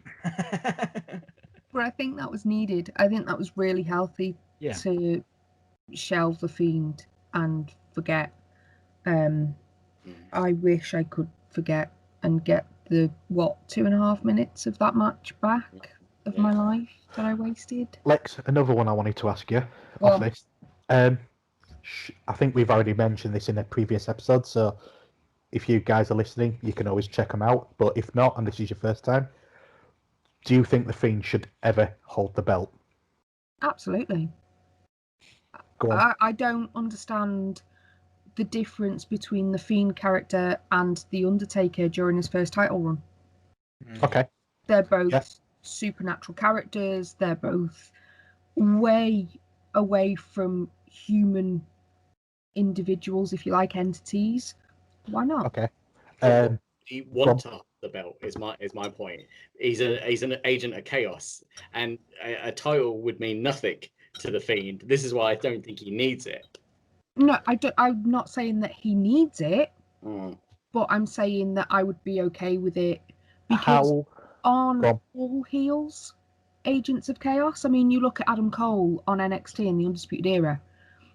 But I think that was needed. I think that was really healthy to shelve the Fiend and forget. I wish I could forget and get the 2.5 minutes of that match back of my life that I wasted. Lex, another one I wanted to ask you Well, off this. I think we've already mentioned this in a previous episode, so if you guys are listening, you can always check them out. But if not, and this is your first time, do you think the Fiend should ever hold the belt? Absolutely. Go on. I don't understand the difference between the Fiend character and the Undertaker during his first title run. Okay. They're both supernatural characters. They're both way away from human individuals, if you like, entities. Why not? Okay. He wants the belt is my point. He's an agent of chaos, and a title would mean nothing to the Fiend. This is why I don't think he needs it. No, I'm not saying that he needs it, but I'm saying that I would be okay with it, because aren't all heels agents of chaos? I mean, you look at Adam Cole on NXT in the Undisputed Era.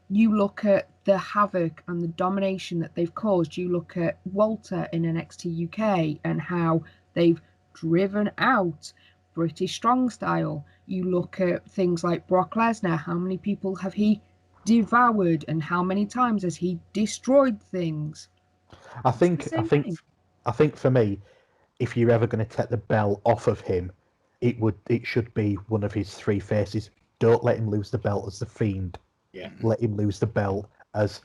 You look at the havoc and the domination that they've caused. You look at Walter in NXT UK and how they've driven out British Strong Style. You look at things like Brock Lesnar. How many people have he devoured, and how many times has he destroyed things? I think for me, if you're ever going to take the belt off of him, it should be one of his three faces. Don't let him lose the belt as the Fiend. Yeah. Let him lose the belt as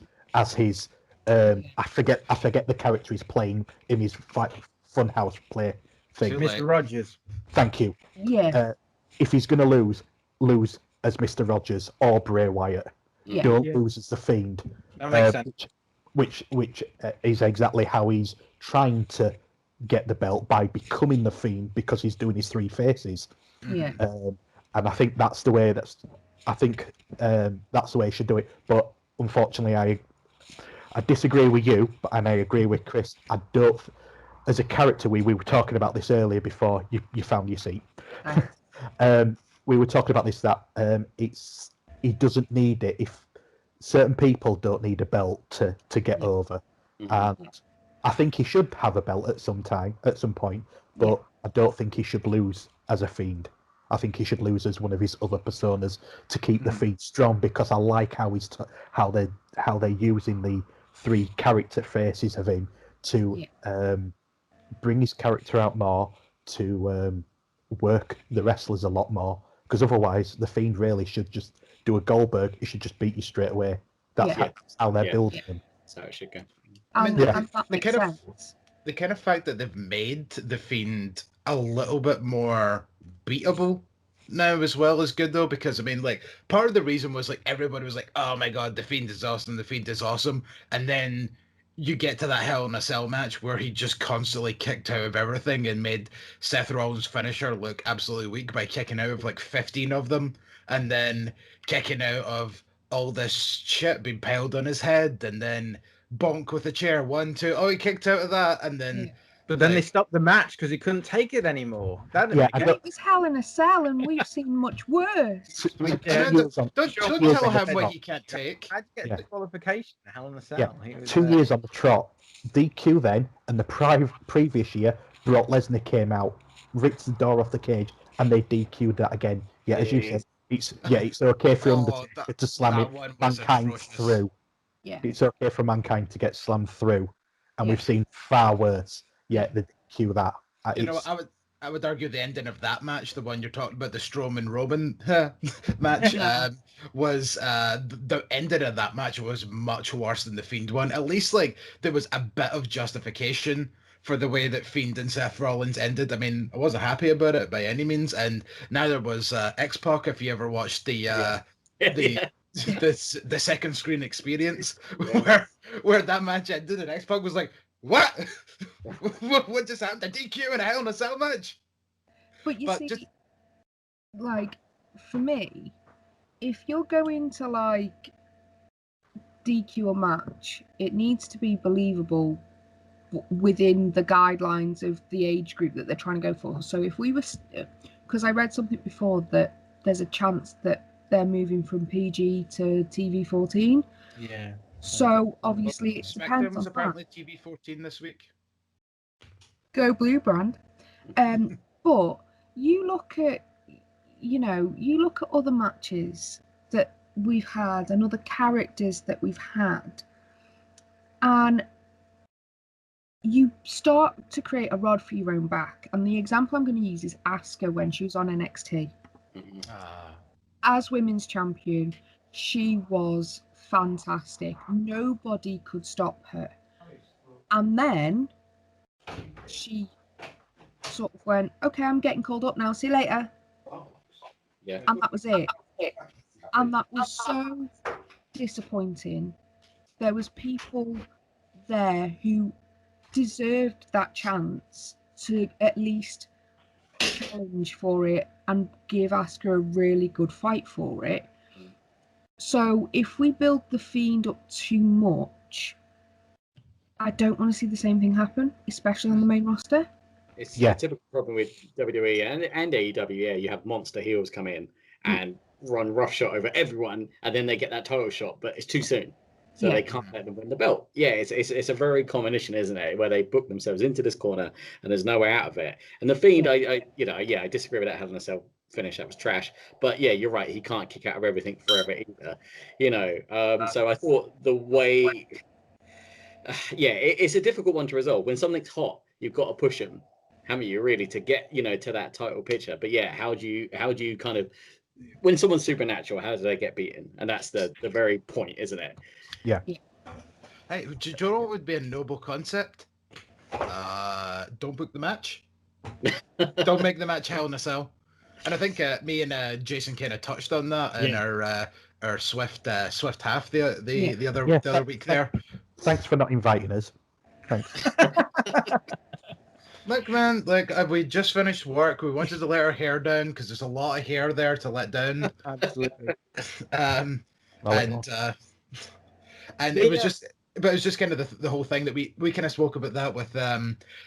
his I forget the character he's playing in his Funhouse play thing. Mr. Rogers. Thank you. Yeah. If he's going to lose as Mr. Rogers or Bray Wyatt. Yeah. Don't lose as the Fiend. That makes sense. Which is exactly how he's trying to get the belt, by becoming the Fiend, because he's doing his three faces. Yeah. And I think that's the way that's the way he should do it. But unfortunately, I disagree with you, and I agree with Chris. I don't. As a character, we were talking about this earlier before you found your seat. We were talking about this, that he doesn't need it. If certain people don't need a belt to get over, and I think he should have a belt at some point, but I don't think he should lose as a Fiend. I think he should lose as one of his other personas to keep the Fiend strong, because I like how how they're using the 3 character faces of him to bring his character out more, to work the wrestlers a lot more. Because otherwise, the Fiend really should just do a Goldberg. He should just beat you straight away. That's how they're building him. That's how it should go. I mean, the kind of fact that they've made the Fiend a little bit more beatable now as well is good, though, because I mean, like, part of the reason was like everybody was like, oh my god, the Fiend is awesome, the Fiend is awesome, and then you get to that Hell in a Cell match where he just constantly kicked out of everything and made Seth Rollins' finisher look absolutely weak by kicking out of like 15 of them, and then kicking out of all this shit being piled on his head, and then bonk with a chair, 1, 2, oh, he kicked out of that, and then but then they stopped the match because he couldn't take it anymore. It was Hell in a Cell, and we've seen much worse. Don't tell him what he can't take. I'd get the qualification. Hell in a Cell. Yeah. 2 years on the trot. DQ then, and the previous year, Brock Lesnar came out, ripped the door off the cage, and they DQ'd that again. Yeah, as you said, it's okay for Undertaker to slam Mankind through. Yeah. It's okay for Mankind to get slammed through, and we've seen far worse. Yeah, they DQ that. I would argue the ending of that match, the one you're talking about, the Strowman Roman match, was the ending of that match was much worse than the Fiend one. At least like there was a bit of justification for the way that Fiend and Seth Rollins ended. I mean, I wasn't happy about it by any means, and neither was X-Pac. If you ever watched the second screen experience where that match ended, and X-Pac was like, "What? what just happened? A DQ and a Hell in a Cell match?" But like, for me, if you're going to like DQ a match, it needs to be believable within the guidelines of the age group that they're trying to go for. So if we were, because I read something before that there's a chance that they're moving from PG to TV-14. Yeah. So obviously it depends on apparently TV-14 this week. Go Blue brand. But you look at other matches that we've had and other characters that we've had, and you start to create a rod for your own back. And the example I'm going to use is Asuka when she was on NXT. As women's champion, she was fantastic. Nobody could stop her. And then she sort of went, okay, I'm getting called up now. See you later. Yeah. And that was it. And that was so disappointing. There was people there who deserved that chance to at least challenge for it and give Asuka a really good fight for it. So if we build the Fiend up too much, I don't want to see the same thing happen, especially on the main roster. It's a typical problem with WWE and AEW. Yeah, you have monster heels come in and run roughshod over everyone, and then they get that title shot, but it's too soon. So they can't let them win the belt. Yeah, it's a very common issue, isn't it? Where they book themselves into this corner and there's no way out of it. And the Fiend, I disagree with that Hell in a Cell finish. That was trash. But yeah, you're right. He can't kick out of everything forever either. So I thought the way, it's a difficult one to resolve. When something's hot, you've got to push them, haven't you? Really, to get to that title picture. But yeah, how do you kind of, when someone's supernatural, how do they get beaten? And that's the very point, isn't it? Yeah. Hey, do you know what would be a noble concept? Don't book the match. Don't make the match Hell in a Cell. And I think me and Jason kind of touched on that in our Swift half the other week there. Thanks for not inviting us. Thanks. Look, man, we just finished work. We wanted to let our hair down because there's a lot of hair there to let down. Absolutely. And it was just, but it was just kind of the whole thing that we kind of spoke about that with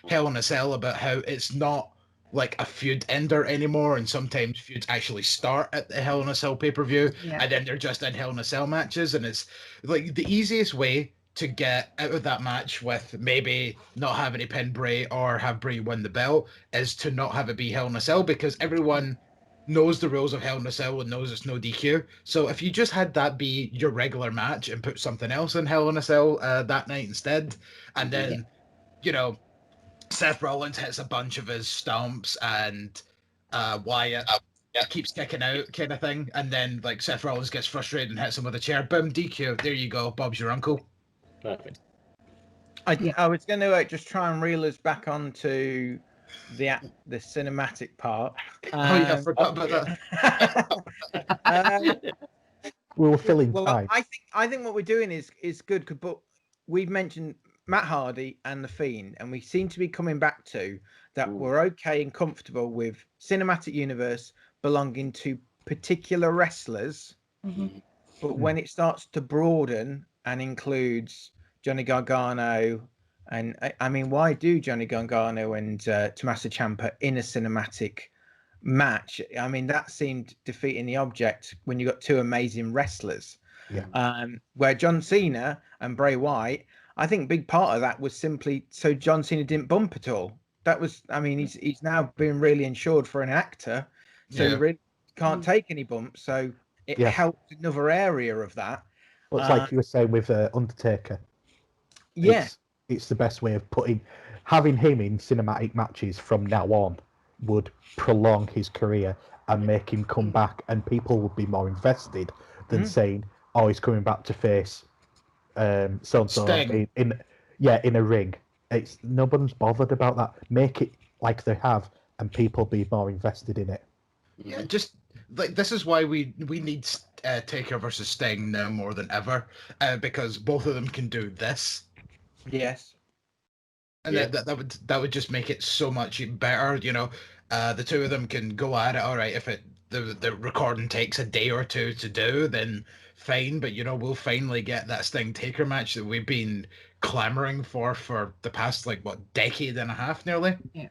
Hell in a Cell, about how it's not like a feud ender anymore, and sometimes feuds actually start at the Hell in a Cell pay-per-view, and then they're just in Hell in a Cell matches, and it's like the easiest way to get out of that match with maybe not having to pin Bray or have Bray win the belt is to not have it be Hell in a Cell, because everyone knows the rules of Hell in a Cell and knows it's no DQ. So if you just had that be your regular match and put something else in Hell in a Cell that night instead, and then, you know, Seth Rollins hits a bunch of his stomps and Wyatt keeps kicking out kind of thing, and then like Seth Rollins gets frustrated and hits him with a chair. Boom, DQ. There you go. Bob's your uncle. Perfect. I was going to just try and reel us back onto the cinematic part. I forgot about that. We were filling time. I think what we're doing is good, but we've mentioned Matt Hardy and The Fiend, and we seem to be coming back to that we're okay and comfortable with cinematic universe belonging to particular wrestlers, but when it starts to broaden and includes Johnny Gargano, and I mean, why do Johnny Gargano and Tommaso Ciampa in a cinematic match? I mean, that seemed defeating the object when you got two amazing wrestlers. Where John Cena and Bray Wyatt, I think big part of that was simply so John Cena didn't bump at all. That was, I mean, he's now been really insured for an actor, so he really can't take any bumps. So it helped another area of that. Well, it's like you were saying with Undertaker. It's the best way of having him in cinematic matches from now on would prolong his career and make him come back, and people would be more invested than saying, "Oh, he's coming back to face so and so in a ring." It's nobody's bothered about that. Make it like they have, and people be more invested in it. Yeah, just like this is why we need Taker versus Sting now more than ever, because both of them can do this. Yes. And that would just make it so much better. You know, the two of them can go at it. All right, if the recording takes a day or two to do, then fine. But you know, we'll finally get that Sting Taker match that we've been clamoring for the past decade and a half, nearly. Yeah.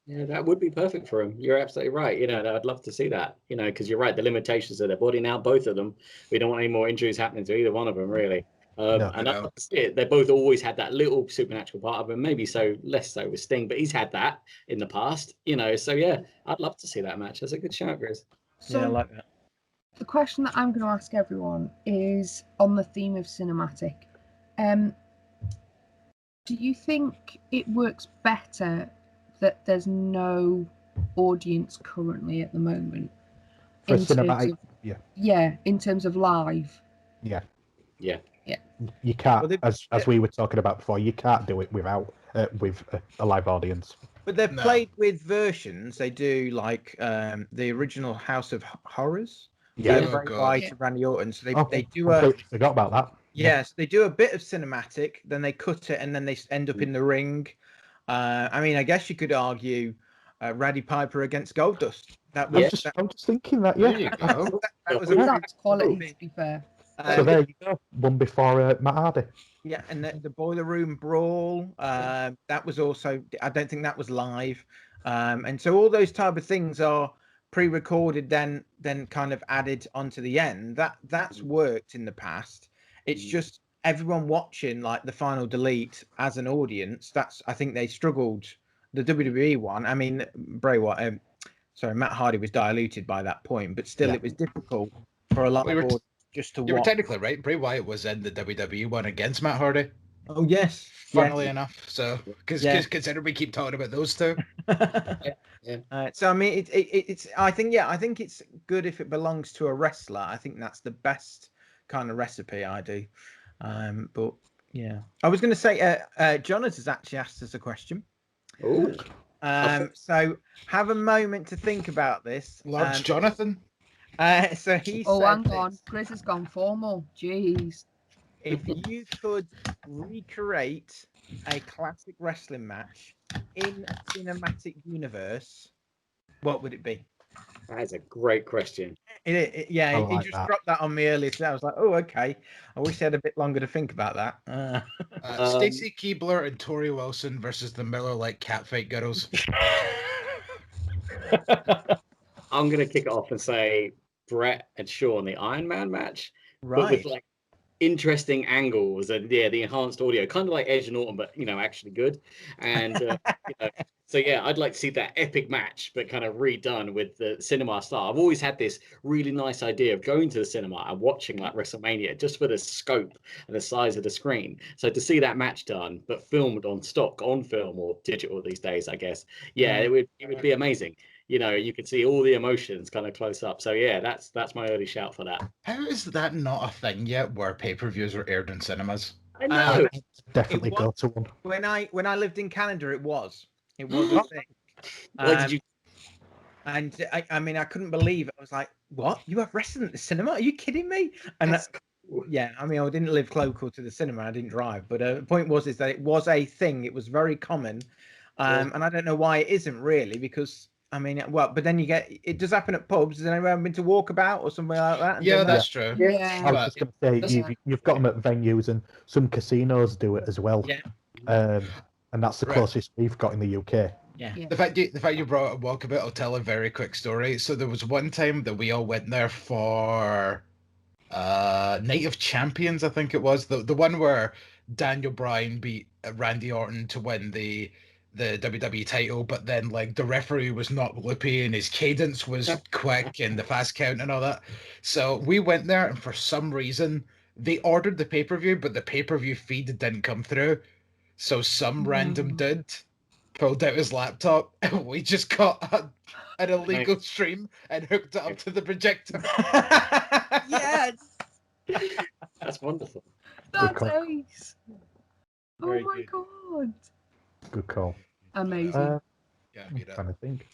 Yeah, that would be perfect for him. You're absolutely right. You know, I'd love to see that. You know, because you're right, the limitations of their body now, both of them. We don't want any more injuries happening to either one of them, really. And I'd love to see it. They both always had that little supernatural part of him, maybe less so with Sting, but he's had that in the past, you know. So yeah, I'd love to see that match. That's a good shout, Grizz. So I like that. The question that I'm going to ask everyone is on the theme of cinematic. Do you think it works better that there's no audience currently at the moment? For cinematic, in terms of live. Yeah. Yeah. You can't, as we were talking about before, you can't do it without with a live audience. But they've played with versions. They do like the original House of Horrors. Yeah. Bray Wyatt and Randy Orton. So they do forgot about that. Yes, they do a bit of cinematic, then they cut it, and then they end up in the ring. I mean, I guess you could argue Roddy Piper against Goldust. I'm just thinking that. Yeah. That was that's quality, to be fair. So there you go, one before Matt Hardy. Yeah, and the Boiler Room Brawl, that was also, I don't think that was live. And so all those type of things are pre-recorded, then kind of added onto the end. That's worked in the past. It's just everyone watching like the Final Delete as an audience. I think they struggled. The WWE one, I mean, Matt Hardy was diluted by that point, but still it was difficult for a lot of audience just to watch. You were technically right. Bray Wyatt was in the WWE one against Matt Hardy. Oh yes, funnily enough. So because consider we keep talking about those two. So I mean, it's. I think it's good if it belongs to a wrestler. I think that's the best kind of recipe. I do. But yeah, I was going to say, Jonathan has actually asked us a question. Ooh. So have a moment to think about this. Large Jonathan. So he said hang on. Chris has gone formal. Jeez. If you could recreate a classic wrestling match in a cinematic universe, what would it be? That is a great question. He just dropped that on me earlier today. I was like, oh, okay. I wish I had a bit longer to think about that. Stacy Keibler and Tori Wilson versus the Miller Lite Catfight Girls. I'm going to kick it off and say Brett and Shawn, the Iron Man match. Right. But with interesting angles and the enhanced audio, kind of like Edge and Norton, but actually good. And so yeah, I'd like to see that epic match, but kind of redone with the cinema style. I've always had this really nice idea of going to the cinema and watching like WrestleMania just for the scope and the size of the screen. So to see that match done, but filmed on film or digital these days, I guess. Yeah, it would be amazing. You could see all the emotions kind of close up. So yeah, that's my early shout for that. How is that not a thing yet where pay-per-views are aired in cinemas? I know. Definitely go to one. When I lived in Canada, it was a thing. Did you? And I mean, I couldn't believe it. I was like, "What? You have wrestling at the cinema? Are you kidding me?" And yeah, I mean, I didn't live local to the cinema. I didn't drive, but the point is that it was a thing. It was very common, and I don't know why it isn't really, because I mean, well, but then it does happen at pubs. Has anyone been to Walkabout or something like that? Yeah, that's true. Yeah. I was just going to say, you've got them at venues, and some casinos do it as well. Yeah. And that's the closest we've got in the UK. Yeah. The fact you brought up Walkabout, I'll tell a very quick story. So there was one time that we all went there for Night of Champions, I think it was, the one where Daniel Bryan beat Randy Orton to win the WWE title, but then like the referee was not loopy and his cadence was quick and the fast count and all that. So we went there, and for some reason they ordered the pay-per-view, but the pay-per-view feed didn't come through. So some random dude pulled out his laptop, and we just got an illegal stream and hooked it up to the projector. Yes. That's wonderful. That's ace. Oh Very my good. god. Good call. Amazing. Yeah, I'm trying to think.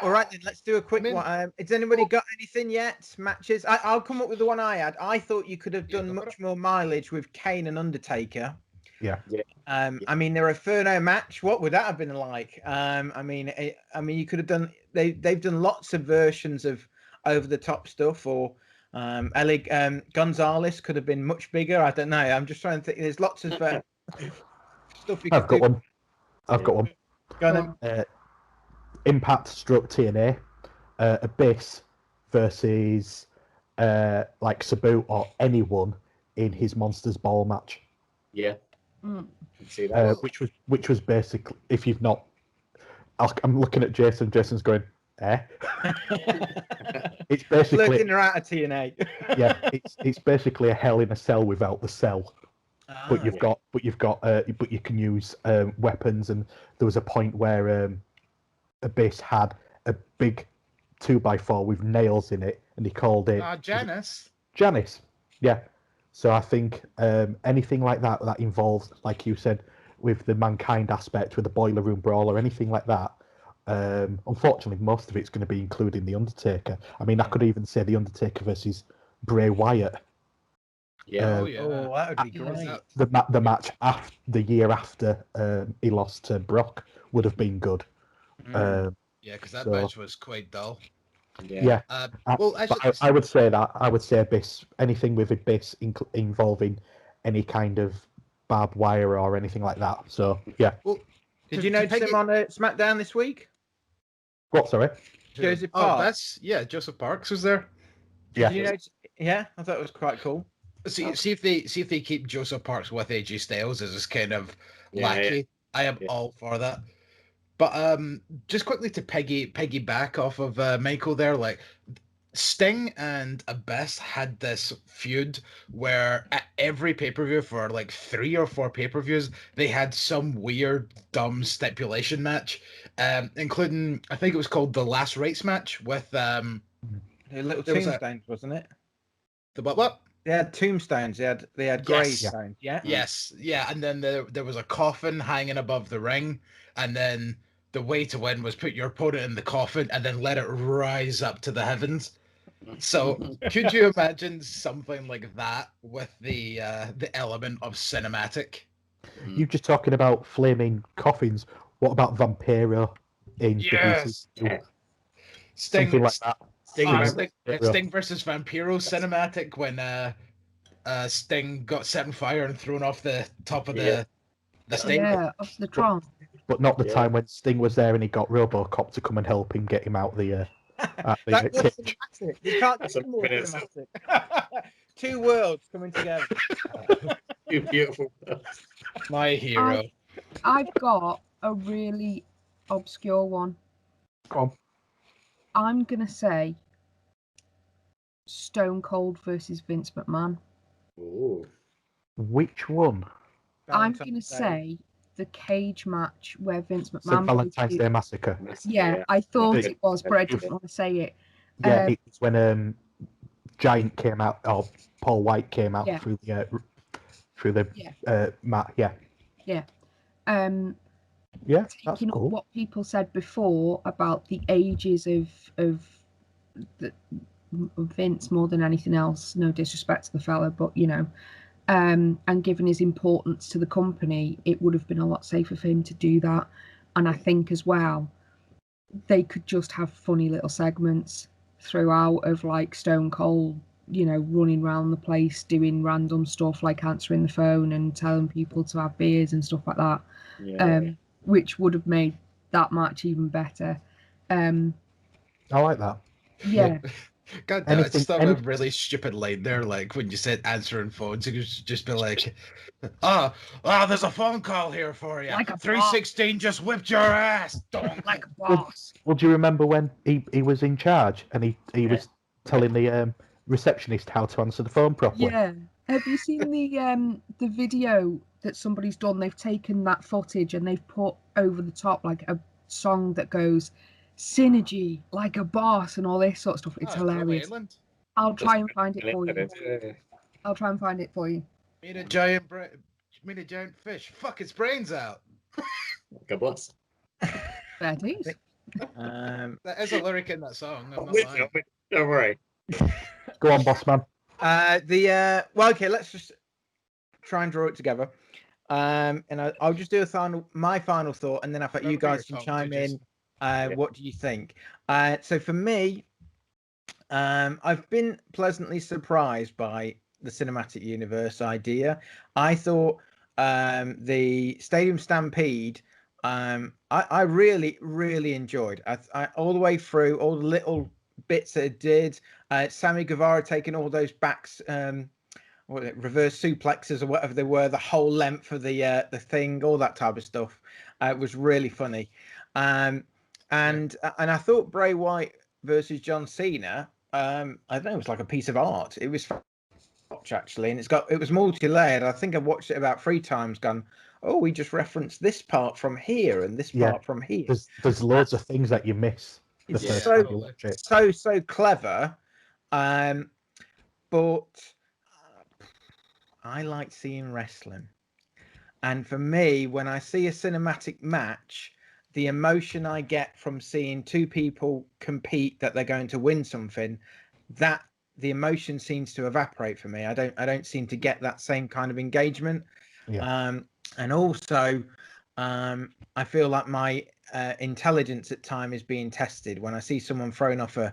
All right, then let's do a quick one. Has anybody got anything yet? Matches? I'll come up with the one I had. I thought you could have done much more mileage with Kane and Undertaker. Yeah. I mean, their Inferno match. What would that have been like? I mean, you could have done. They've done lots of versions of over the top stuff, or Gonzalez could have been much bigger. I don't know. I'm just trying to think. There's lots of stuff you could do. I've got one. Go on. Impact struck TNA, Abyss versus like Sabu or anyone in his Monsters Ball match. Yeah. See that. Which was basically, if you've not, I'm looking at Jason. Jason's going, eh? It's basically Flirting her out of TNA. Yeah, it's basically a Hell in a Cell without the cell. But you can use weapons, and there was a point where Abyss had a big 2x4 with nails in it, and he called it Janice. Yeah. So I think anything like that involves, like you said, with the Mankind aspect, with the Boiler Room Brawl or anything like that. Unfortunately, most of it's going to be including the Undertaker. I mean, I could even say the Undertaker versus Bray Wyatt. Yeah. Oh, that would be great. The match the year after he lost to Brock would have been good. Yeah, because that match was quite dull. Yeah. Well, actually, I would say that. I would say Abyss. Anything with Abyss involving any kind of barbed wire or anything like that. So yeah. Well, did you notice him on SmackDown this week? What? Sorry. Joseph Oh, Parks. Joseph Parks was there. Did you notice? Yeah, I thought it was quite cool. See if they keep Joseph Parks with AJ Styles as his kind of lackey. I am all for that. But just quickly to piggyback off of Michael there, like Sting and Abyss had this feud where at every pay-per-view for like 3 or 4 pay-per-views, they had some weird, dumb stipulation match, including, I think it was called the Last Rites match with The little tombstones, wasn't it? The what? They had tombstones. They had gravestones. Yeah. Yes. Yeah. And then there was a coffin hanging above the ring, and then the way to win was put your opponent in the coffin and then let it rise up to the heavens. So could you imagine something like that with the element of cinematic? You're just talking about flaming coffins. What about Vampiro in Yes. Something like that. Sting versus Vampiro cinematic when Sting got set on fire and thrown off the top of the stage. Yeah, off the Tron. But not the time when Sting was there and he got RoboCop to come and help him get him out the That was cage. cinematic. You can't get more cinematic. Two worlds coming together. Too beautiful. My hero. I've got a really obscure one. Go on. I'm gonna say Stone Cold versus Vince McMahon. Ooh. Which one? I'm Valentine's gonna Day. say the cage match where Vince St. McMahon. Valentine's Day Massacre. Yeah, I thought Yeah. it was, but I didn't want to say it. Yeah, it was when Giant came out, or Paul White came out Yeah. through the Yeah. mat. Yeah, Yeah. yeah, that's Taking up cool. what people said before about the ages of Vince more than anything else. No disrespect to the fella, but you know, and given his importance to the company, it would have been a lot safer for him to do that. And I think as well, they could just have funny little segments throughout of like Stone Cold, you know, running around the place doing random stuff like answering the phone and telling people to have beers and stuff like that. Yeah. Which would have made that match even better. I like that. Yeah. God damn, I Anything- just thought any- of a really stupid line there, like when you said answering phones, it could just be like, oh, there's a phone call here for you. Like a 316 just whipped your ass. Like a boss. Well, do you remember when he was in charge and he was telling the receptionist how to answer the phone properly? Yeah. Have you seen the video that somebody's done? They've taken that footage and they've put over the top like a song that goes synergy, like a boss, and all this sort of stuff. It's hilarious. I'll try and find it for you. I'll try and find it for you. Meet a giant fish. Fuck its brains out. God bless. Fair dues. That is a lyric in that song. I'm not With lying. you, don't worry. Go on, boss man. Well, okay, let's just try and draw it together. And I'll just do my final thought, and then I thought you guys can chime in. What do you think? So for me, I've been pleasantly surprised by the cinematic universe idea. I thought the Stadium Stampede, I really, really enjoyed. I all the way through, all the little bits that it did. Sammy Guevara taking all those backs, reverse suplexes or whatever they were, the whole length of the thing, all that type of stuff. It was really funny. And I thought Bray Wyatt versus John Cena, I don't know, it was like a piece of art. It was watch actually, and it was multi-layered. I think I watched it about 3 times. Gone, oh, we just referenced this part from here and this part from here. There's loads of things that you miss. It's so clever, but I like seeing wrestling, and for me, when I see a cinematic match, the emotion I get from seeing 2 people compete that they're going to win something, that the emotion seems to evaporate for me. I don't seem to get that same kind of engagement. And also I feel like my intelligence at time is being tested when I see someone thrown off a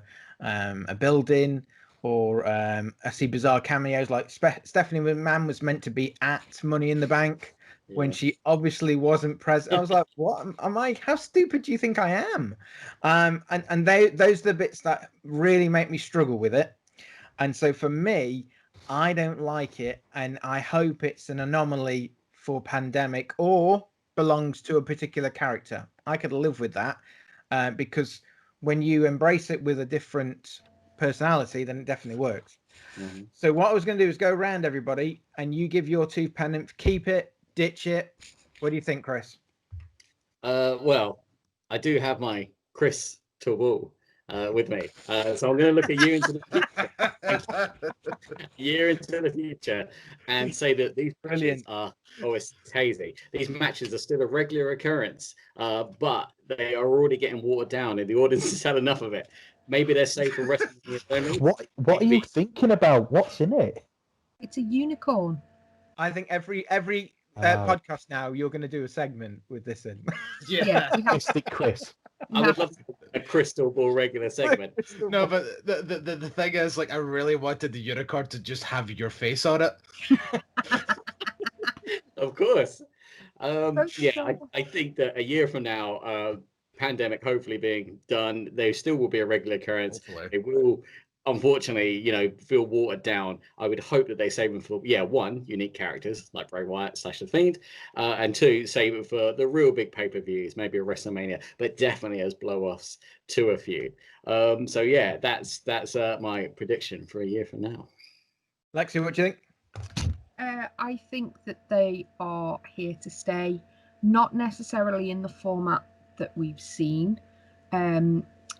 building, or I see bizarre cameos like Stephanie McMahon was meant to be at Money in the Bank when she obviously wasn't present. I was like, what am I? How stupid do you think I am? And those are the bits that really make me struggle with it. And so for me, I don't like it, and I hope it's an anomaly for Pandemic or belongs to a particular character. I could live with that, because when you embrace it with a different personality, then it definitely works. Mm-hmm. So what I was going to do is go around everybody, and you give your 2 pennants. Keep it, ditch it. What do you think, Chris? Well, I do have my Chris Turnbuckle with me, so I'm going to look at you into the year into the future and say that these matches are it's hazy. These matches are still a regular occurrence, but they are already getting watered down, and the audience has had enough of it. Maybe they're safe for wrestling only. What are you thinking about? What's in it? It's a unicorn. I think every podcast now you're going to do a segment with this in. Yeah. Mystic Chris. I would love a crystal ball regular segment. No, but the thing is, like, I really wanted the unicorn to just have your face on it. Of course. I think that a year from now, Pandemic hopefully being done, there still will be a regular occurrence. Hopefully. It will unfortunately, feel watered down. I would hope that they save them for, one, unique characters like Bray Wyatt / The Fiend, and two, save it for the real big pay-per-views, maybe a WrestleMania, but definitely as blow-offs to a feud. So yeah, that's my prediction for a year from now. Lexi, what do you think? I think that they are here to stay, not necessarily in the format that we've seen.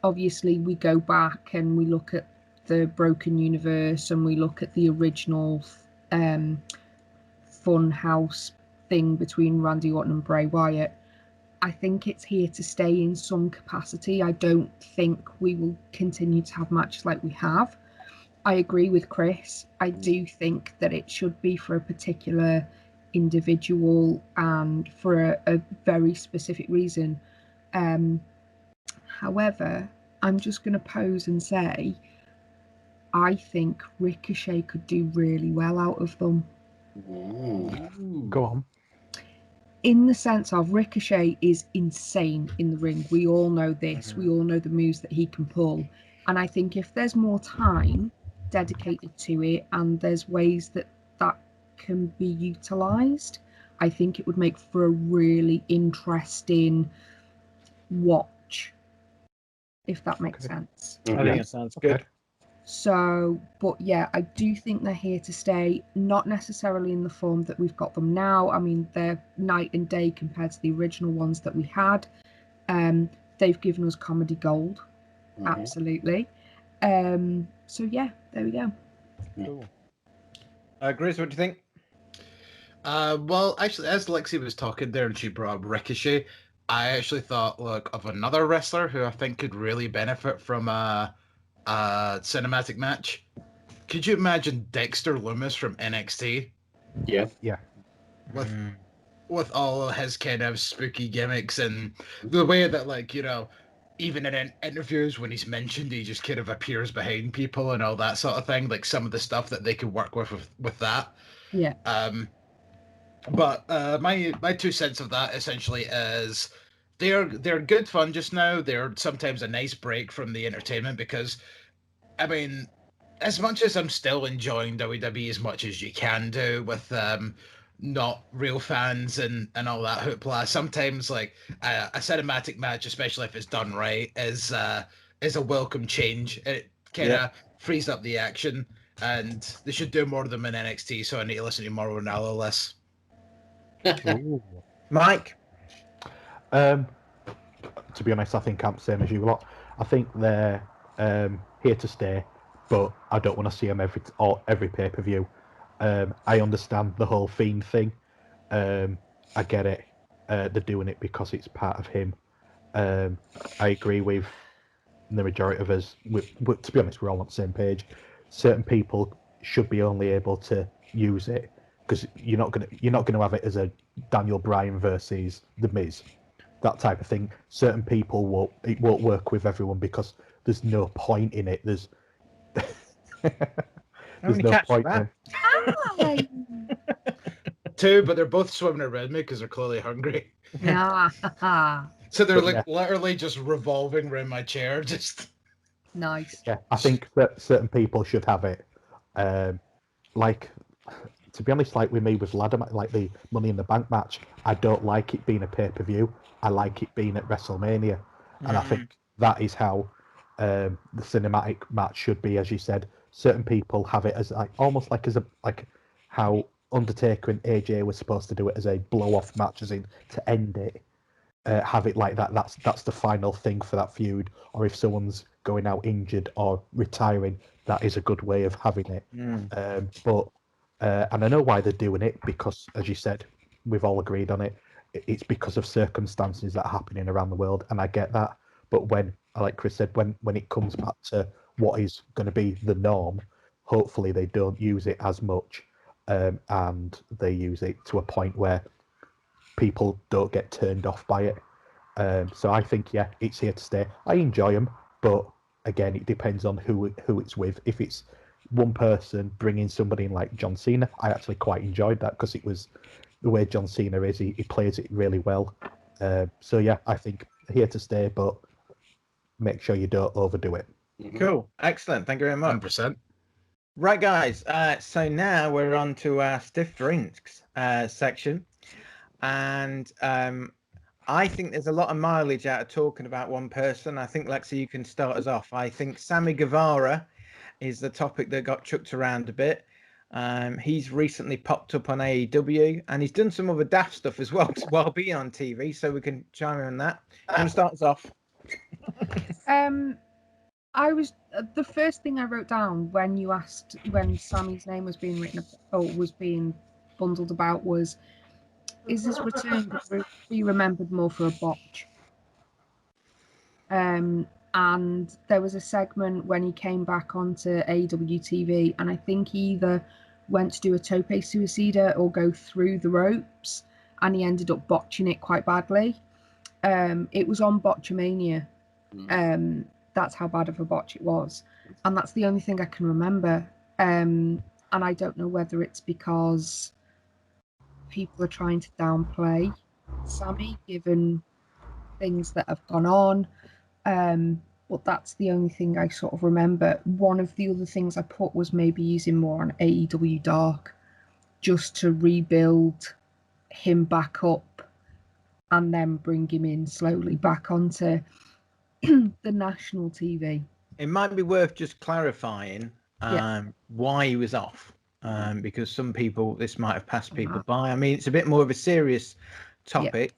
Obviously, we go back and we look at the Broken Universe and we look at the original Funhouse thing between Randy Orton and Bray Wyatt. I think it's here to stay in some capacity. I don't think we will continue to have matches like we have. I agree with Chris. I do think that it should be for a particular individual and for a very specific reason. However, I'm just going to pose and say, I think Ricochet could do really well out of them. Go on. In the sense of Ricochet is insane in the ring. We all know this. We all know the moves that he can pull. And I think if there's more time dedicated to it and there's ways that can be utilised, I think it would make for a really interesting watch, if that makes sense. I think it sounds good. So, but yeah, I do think they're here to stay, not necessarily in the form that we've got them now. I mean, they're night and day compared to the original ones that we had. They've given us comedy gold, absolutely. So yeah, there we go. Cool. Grizz, what do you think? Well, actually, as Lexi was talking there and she brought up Ricochet, I actually thought, of another wrestler who I think could really benefit from a cinematic match. Could you imagine Dexter Lumis from NXT? Yeah. With all of his kind of spooky gimmicks and the way that, even in interviews when he's mentioned, he just kind of appears behind people and all that sort of thing. Like some of the stuff that they could work with that. Yeah. But my 2 cents of that essentially is they're good fun just now. They're sometimes a nice break from the entertainment because, I mean, as much as I'm still enjoying WWE as much as you can do with not real fans and all that hoopla, sometimes a cinematic match, especially if it's done right, is a welcome change. It kind of frees up the action, and they should do more of them in NXT. So I need to listen to Mauro Ranallo less. Mike? To be honest, I think I'm the same as you lot. I think they're here to stay, but I don't want to see them every pay-per-view. I understand the whole Fiend thing. I get it. They're doing it because it's part of him. I agree with the majority of us. To be honest, we're all on the same page. Certain people should be only able to use it because you're not gonna have it as a Daniel Bryan versus The Miz, that type of thing. Certain people it won't work with everyone because there's no point in it. There's no point in it. 2, but they're both swimming around me because they're clearly hungry. So they're literally just revolving around my chair. Just nice. Yeah, I think that certain people should have it. To be honest, like with me with ladder, like the Money in the Bank match, I don't like it being a pay-per-view. I like it being at WrestleMania, and I think that is how the cinematic match should be. As you said, certain people have it as almost like how Undertaker and AJ were supposed to do it as a blow-off match, as in to end it. Have it like that. That's the final thing for that feud. Or if someone's going out injured or retiring, that is a good way of having it. And I know why they're doing it, because, as you said, we've all agreed on it. It's because of circumstances that are happening around the world, and I get that. But when, like Chris said, when it comes back to what is going to be the norm, hopefully they don't use it as much, and they use it to a point where people don't get turned off by it. So I think, it's here to stay. I enjoy them, but again, it depends on who it's with. If it's one person bringing somebody in like John Cena, I actually quite enjoyed that because it was the way John Cena is. He plays it really well. So I think here to stay, but make sure you don't overdo it. Cool. Excellent. Thank you very much. 100%. Right, guys. So now we're on to our stiff drinks section. And I think there's a lot of mileage out of talking about one person. I think, Lexi, you can start us off. I think Sammy Guevara is the topic that got chucked around a bit. He's recently popped up on AEW, and he's done some other daft stuff as well while being on TV, so we can chime in on that. You want to start us off? I was the first thing I wrote down when you asked when Sammy's name was being written or was being bundled about was, is this return to be remembered more for a botch? And there was a segment when he came back onto AEW TV, and I think he either went to do a tope suicida or go through the ropes, and he ended up botching it quite badly. It was on Botchamania. That's how bad of a botch it was, and that's the only thing I can remember. And I don't know whether it's because people are trying to downplay Sammy given things that have gone on. But that's the only thing I sort of remember. One of the other things I put was maybe using more on AEW Dark just to rebuild him back up and then bring him in slowly back onto the national TV. It might be worth just clarifying why he was off, because some people, this might have passed people by. I mean, it's a bit more of a serious topic.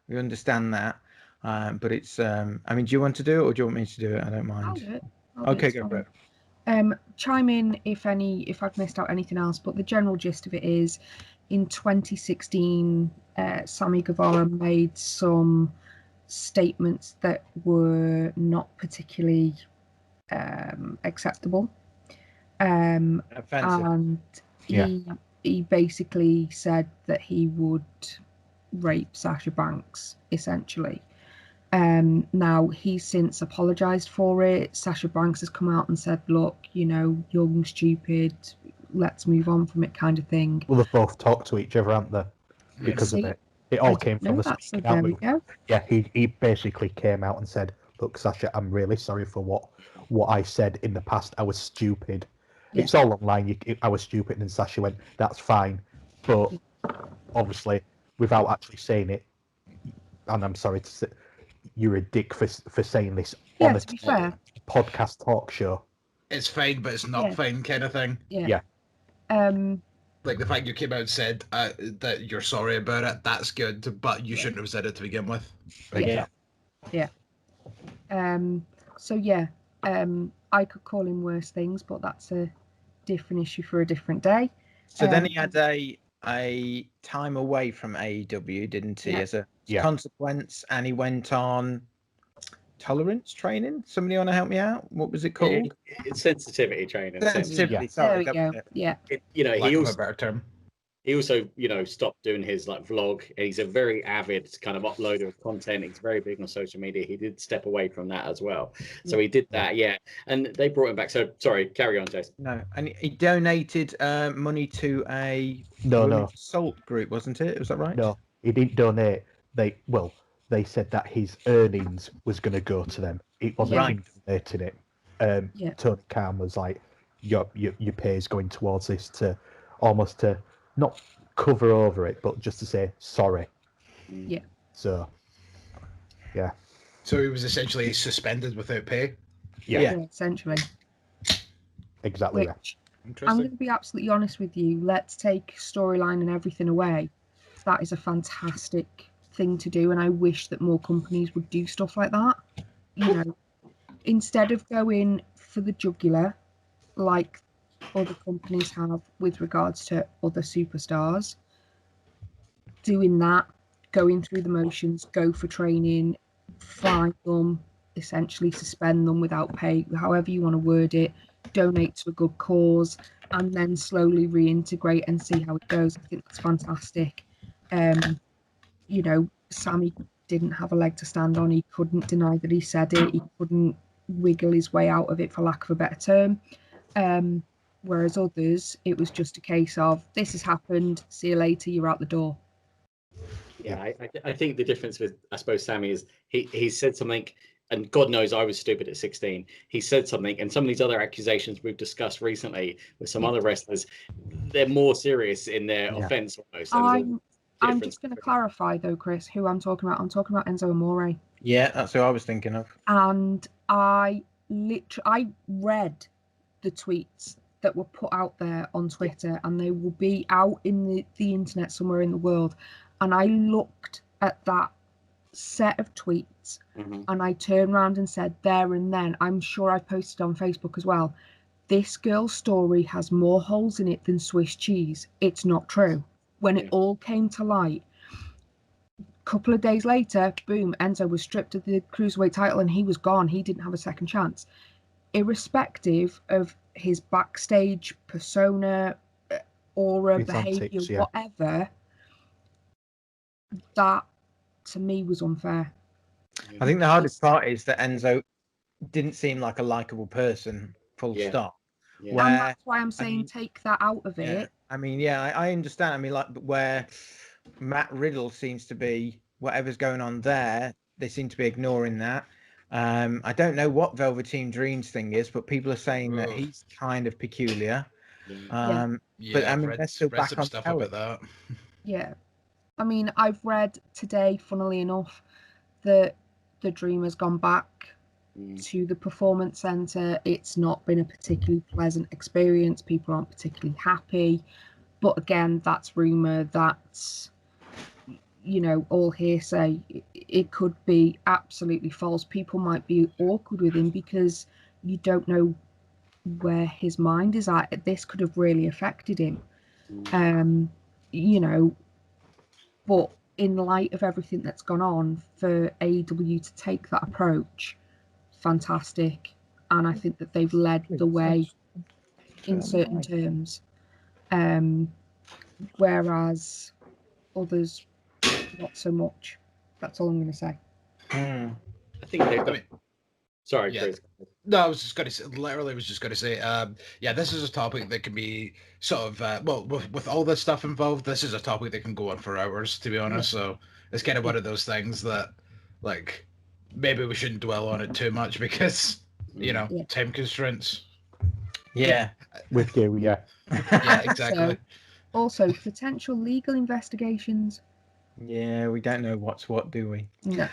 We understand that. But it's, I mean, do you want to do it or do you want me to do it? I don't mind. I'll do it. Okay, go for it. Chime in if I've missed out anything else, but the general gist of it is in 2016, Sammy Guevara made some statements that were not particularly acceptable. Offensive. And he basically said that he would rape Sasha Banks, essentially. Now he's since apologized for it. Sasha Banks has come out and said, look, young, stupid, let's move on from it, kind of thing. Well, they've both talked to each other, haven't they? Because of it. It all came from the speaking out. There we go. Yeah, he basically came out and said, look, Sasha, I'm really sorry for what I said in the past. I was stupid. Yeah. It's all online. I was stupid. And Sasha went, that's fine. But obviously, without actually saying it, and I'm sorry to say, you're a dick for saying this on a podcast talk show. It's fine, but it's not fine, kind of thing. Yeah. Like the fact you came out and said that you're sorry about it, that's good, but you shouldn't have said it to begin with. Yeah. So I could call him worse things, but that's a different issue for a different day. So then he had a time away from AEW, didn't he, as a consequence, and he went on tolerance training. Somebody want to help me out? What was it called? It's sensitivity training. Sensitivity. Sorry. There we go. Yeah. He also a better term. He also, stopped doing his vlog. He's a very avid kind of uploader of content. He's very big on social media. He did step away from that as well. So he did that, and they brought him back. So sorry, carry on, Jason. No, and he donated money to a salt group, wasn't it? Was that right? No, he didn't donate. They said that his earnings was going to go to them. It wasn't him donating it. Tony Khan was like, your pay is going towards this to not cover over it, but just to say sorry. Yeah. So he was essentially suspended without pay. Yeah, essentially. Exactly. I'm going to be absolutely honest with you. Let's take storyline and everything away. That is a fantastic thing to do, and I wish that more companies would do stuff like that. Instead of going for the jugular, like other companies have with regards to other superstars, doing that, going through the motions, go for training, fine them, essentially suspend them without pay, however you want to word it, donate to a good cause, and then slowly reintegrate and see how it goes. I think that's fantastic. Sammy didn't have a leg to stand on. He couldn't deny that he said it. He couldn't wiggle his way out of it, for lack of a better term. Whereas others, it was just a case of, this has happened, see you later, you're out the door. Yeah, I think the difference with, I suppose, Sammy is he said something and God knows I was stupid at 16. He said something, and some of these other accusations we've discussed recently with some other wrestlers, they're more serious in their offense almost. I'm just going to clarify though, Chris, who I'm talking about. I'm talking about Enzo Amore. Yeah, that's who I was thinking of. And I read the tweets that were put out there on Twitter, and they will be out in the internet somewhere in the world. And I looked at that set of tweets, and I turned around and said there and then, I'm sure I posted on Facebook as well, this girl's story has more holes in it than Swiss cheese. It's not true. When it all came to light, a couple of days later, boom, Enzo was stripped of the Cruiserweight title and he was gone. He didn't have a second chance. Irrespective of his backstage persona, aura, behaviour, whatever, that to me was unfair. I think the hardest part is that Enzo didn't seem like a likable person, full stop. And that's why I'm saying take that out of it. I mean, I understand. I mean, like where Matt Riddle seems to be, whatever's going on there, they seem to be ignoring that. I don't know what Velveteen Dream's thing is, but people are saying that he's kind of peculiar. But I mean, they're still back on stuff about that. Yeah. I mean, I've read today, funnily enough, that the Dream has gone back to the Performance Centre. It's not been a particularly pleasant experience. People aren't particularly happy. But again, that's rumour. That's, all hearsay. It could be absolutely false. People might be awkward with him because you don't know where his mind is at. This could have really affected him. But in light of everything that's gone on, for AEW to take that approach, fantastic. And I think that they've led the way in certain terms. Whereas others, not so much. That's all I'm going to say. I think they've got... Sorry, Chris. No, I was just going to say, this is a topic that can be sort of, with all this stuff involved, this is a topic that can go on for hours, to be honest. So it's kind of one of those things that, like, maybe we shouldn't dwell on it too much because, time constraints. Yeah. With you, yeah. Yeah, exactly. Also, potential legal investigations. Yeah, we don't know what's what, do we? No.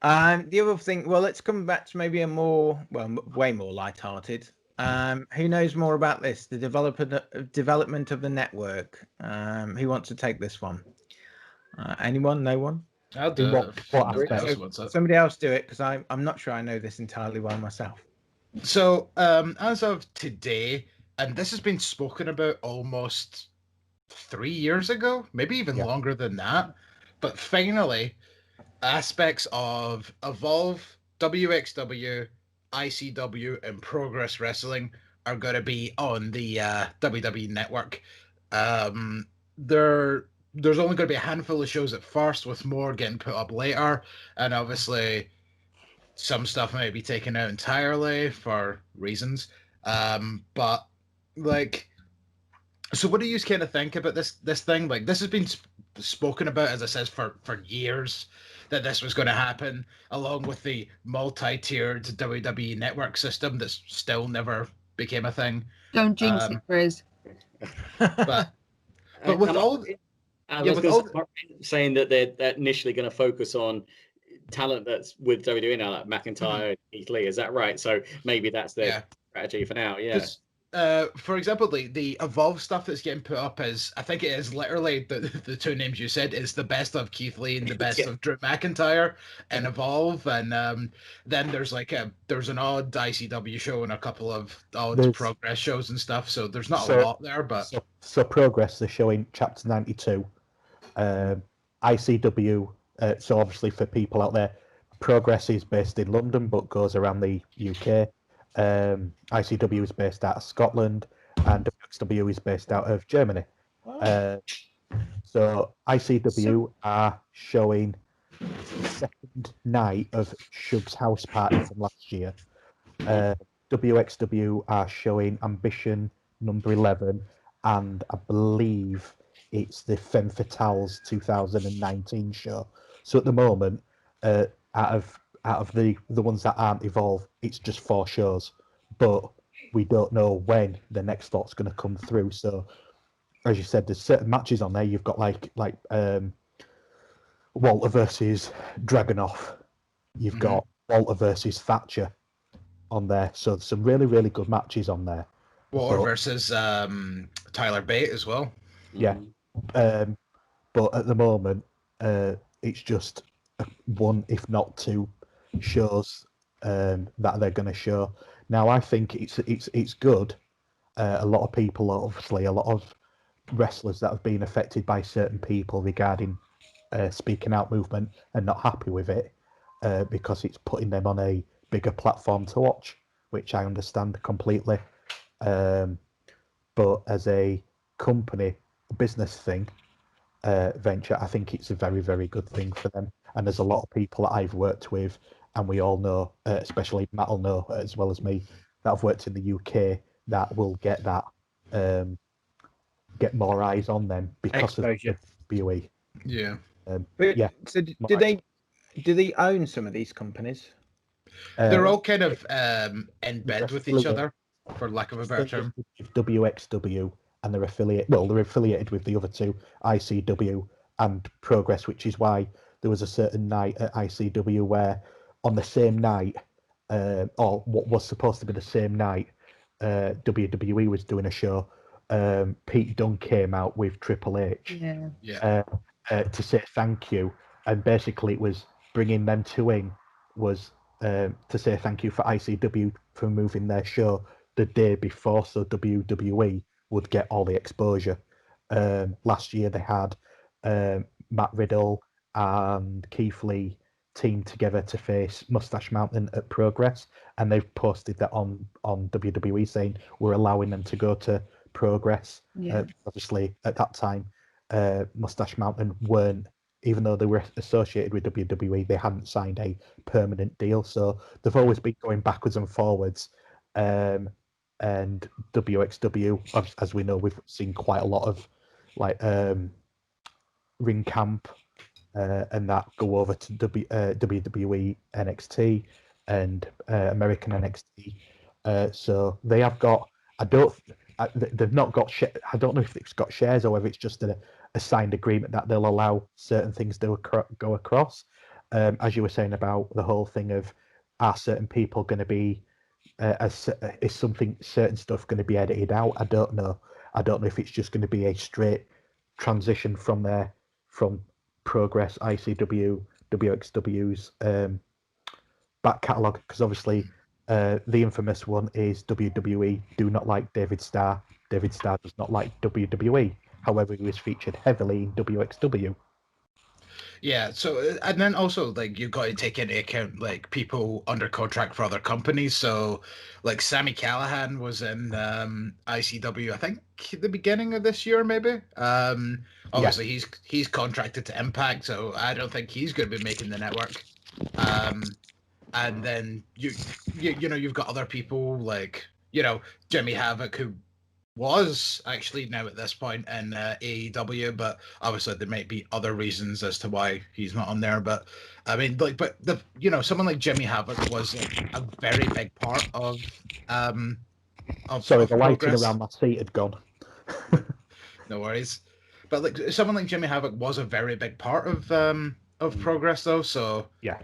The other thing, let's come back to maybe a way more lighthearted. Who knows more about this? The development of the network. Who wants to take this one? Anyone? No one? I'll do it. Somebody else do it, because I'm not sure I know this entirely well myself. So, as of today, and this has been spoken about almost 3 years ago, maybe even longer than that, but finally, aspects of Evolve, WXW, ICW, and Progress Wrestling are going to be on the WWE Network. There's only going to be a handful of shows at first, with more getting put up later, and obviously some stuff may be taken out entirely for reasons. But like, so what do you kind of think about this thing? Like, this has been spoken about, as I says, for years, that this was going to happen, along with the multi-tiered WWE Network system that's still never became a thing. Don't jinx it, Chris. But with all... saying that they're initially going to focus on talent that's with WWE now, like McIntyre and Keith Lee. Is that right? So maybe that's their strategy for now. Yeah. For example, the Evolve stuff that's getting put up is, I think it is literally the two names you said, is the best of Keith Lee and the best of Drew McIntyre and Evolve, and then there's an odd ICW show and a couple of odd Progress shows and stuff. So there's not a lot there, but so Progress, they're showing Chapter 92, ICW. So obviously for people out there, Progress is based in London but goes around the UK. ICW is based out of Scotland, and WXW is based out of Germany. So ICW are showing the second night of Shug's house party from last year. WXW are showing Ambition number 11, and I believe it's the Femme Fatales 2019 show. So at the moment, out of out of the ones that aren't Evolve, it's just 4 shows, but we don't know when the next lot's going to come through. So, as you said, there's certain matches on there. You've got like Walter versus Dragunov. You've got Walter versus Thatcher on there. So there's some really, really good matches on there. Walter versus Tyler Bate as well. Yeah. But at the moment, it's just 1, if not 2, shows that they're going to show. Now, I think it's good. A lot of people, obviously, a lot of wrestlers that have been affected by certain people regarding speaking out movement and not happy with it because it's putting them on a bigger platform to watch, which I understand completely. But as a company, business thing, venture, I think it's a very, very good thing for them. And there's a lot of people that I've worked with, and we all know, especially Matt will know as well as me, that have worked in the UK, that will get that, get more eyes on them because Exposure. of the WWE. Yeah. So do they own some of these companies? They're all kind of in bed with each other, for lack of a better term. WXW, and they're affiliated with the other 2, ICW and Progress, which is why there was a certain night at ICW where on the same night, or what was supposed to be the same night, WWE was doing a show. Pete Dunne came out with Triple H to say thank you, and basically it was bringing them 2 in was to say thank you for ICW for moving their show the day before, so WWE would get all the exposure. Last year they had Matt Riddle and Keith Lee teamed together to face Mustache Mountain at Progress, and they've posted that on WWE saying we're allowing them to go to Progress. Obviously at that time Mustache Mountain weren't, even though they were associated with WWE, they hadn't signed a permanent deal, so they've always been going backwards and forwards. And WXW, as we know, we've seen quite a lot of like ring camp and that go over to WWE NXT and American NXT. So they have got. They've not got. I don't know if it's got shares or whether it's just a signed agreement that they'll allow certain things to go across. As you were saying about the whole thing of, are certain people going to be, is certain stuff going to be edited out? I don't know. I don't know if it's just going to be a straight transition from Progress, ICW, WXW's back catalogue, because obviously the infamous one is WWE do not like David Starr. David Starr does not like WWE. However, he was featured heavily in WXW. Yeah, so and then also like you've got to take into account like people under contract for other companies. So like Sammy Callahan was in ICW, I think the beginning of this year, maybe. Obviously he's contracted to Impact, so I don't think he's going to be making the network. And then you know you've got other people like Jimmy Havoc, who was actually now at this point in AEW, but obviously there might be other reasons as to why he's not on there. But I mean, like, but someone like Jimmy Havoc was a very big part of. Sorry, the lighting around my seat had gone. No worries, but like someone like Jimmy Havoc was a very big part of Progress, though. So yeah,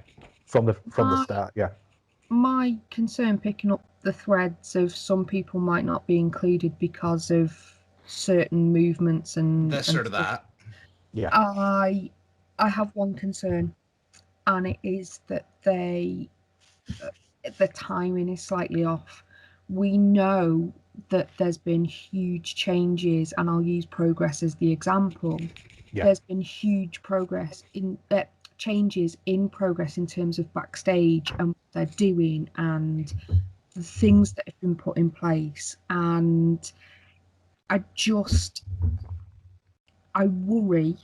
from the start, yeah. My concern picking up the threads of some people might not be included because of certain movements and sort of that. Yeah. I have one concern, and it is that the timing is slightly off. We know that there's been huge changes, and I'll use Progress as the example. Yeah. There's been huge changes in Progress in terms of backstage and what they're doing and the things that have been put in place, and I worry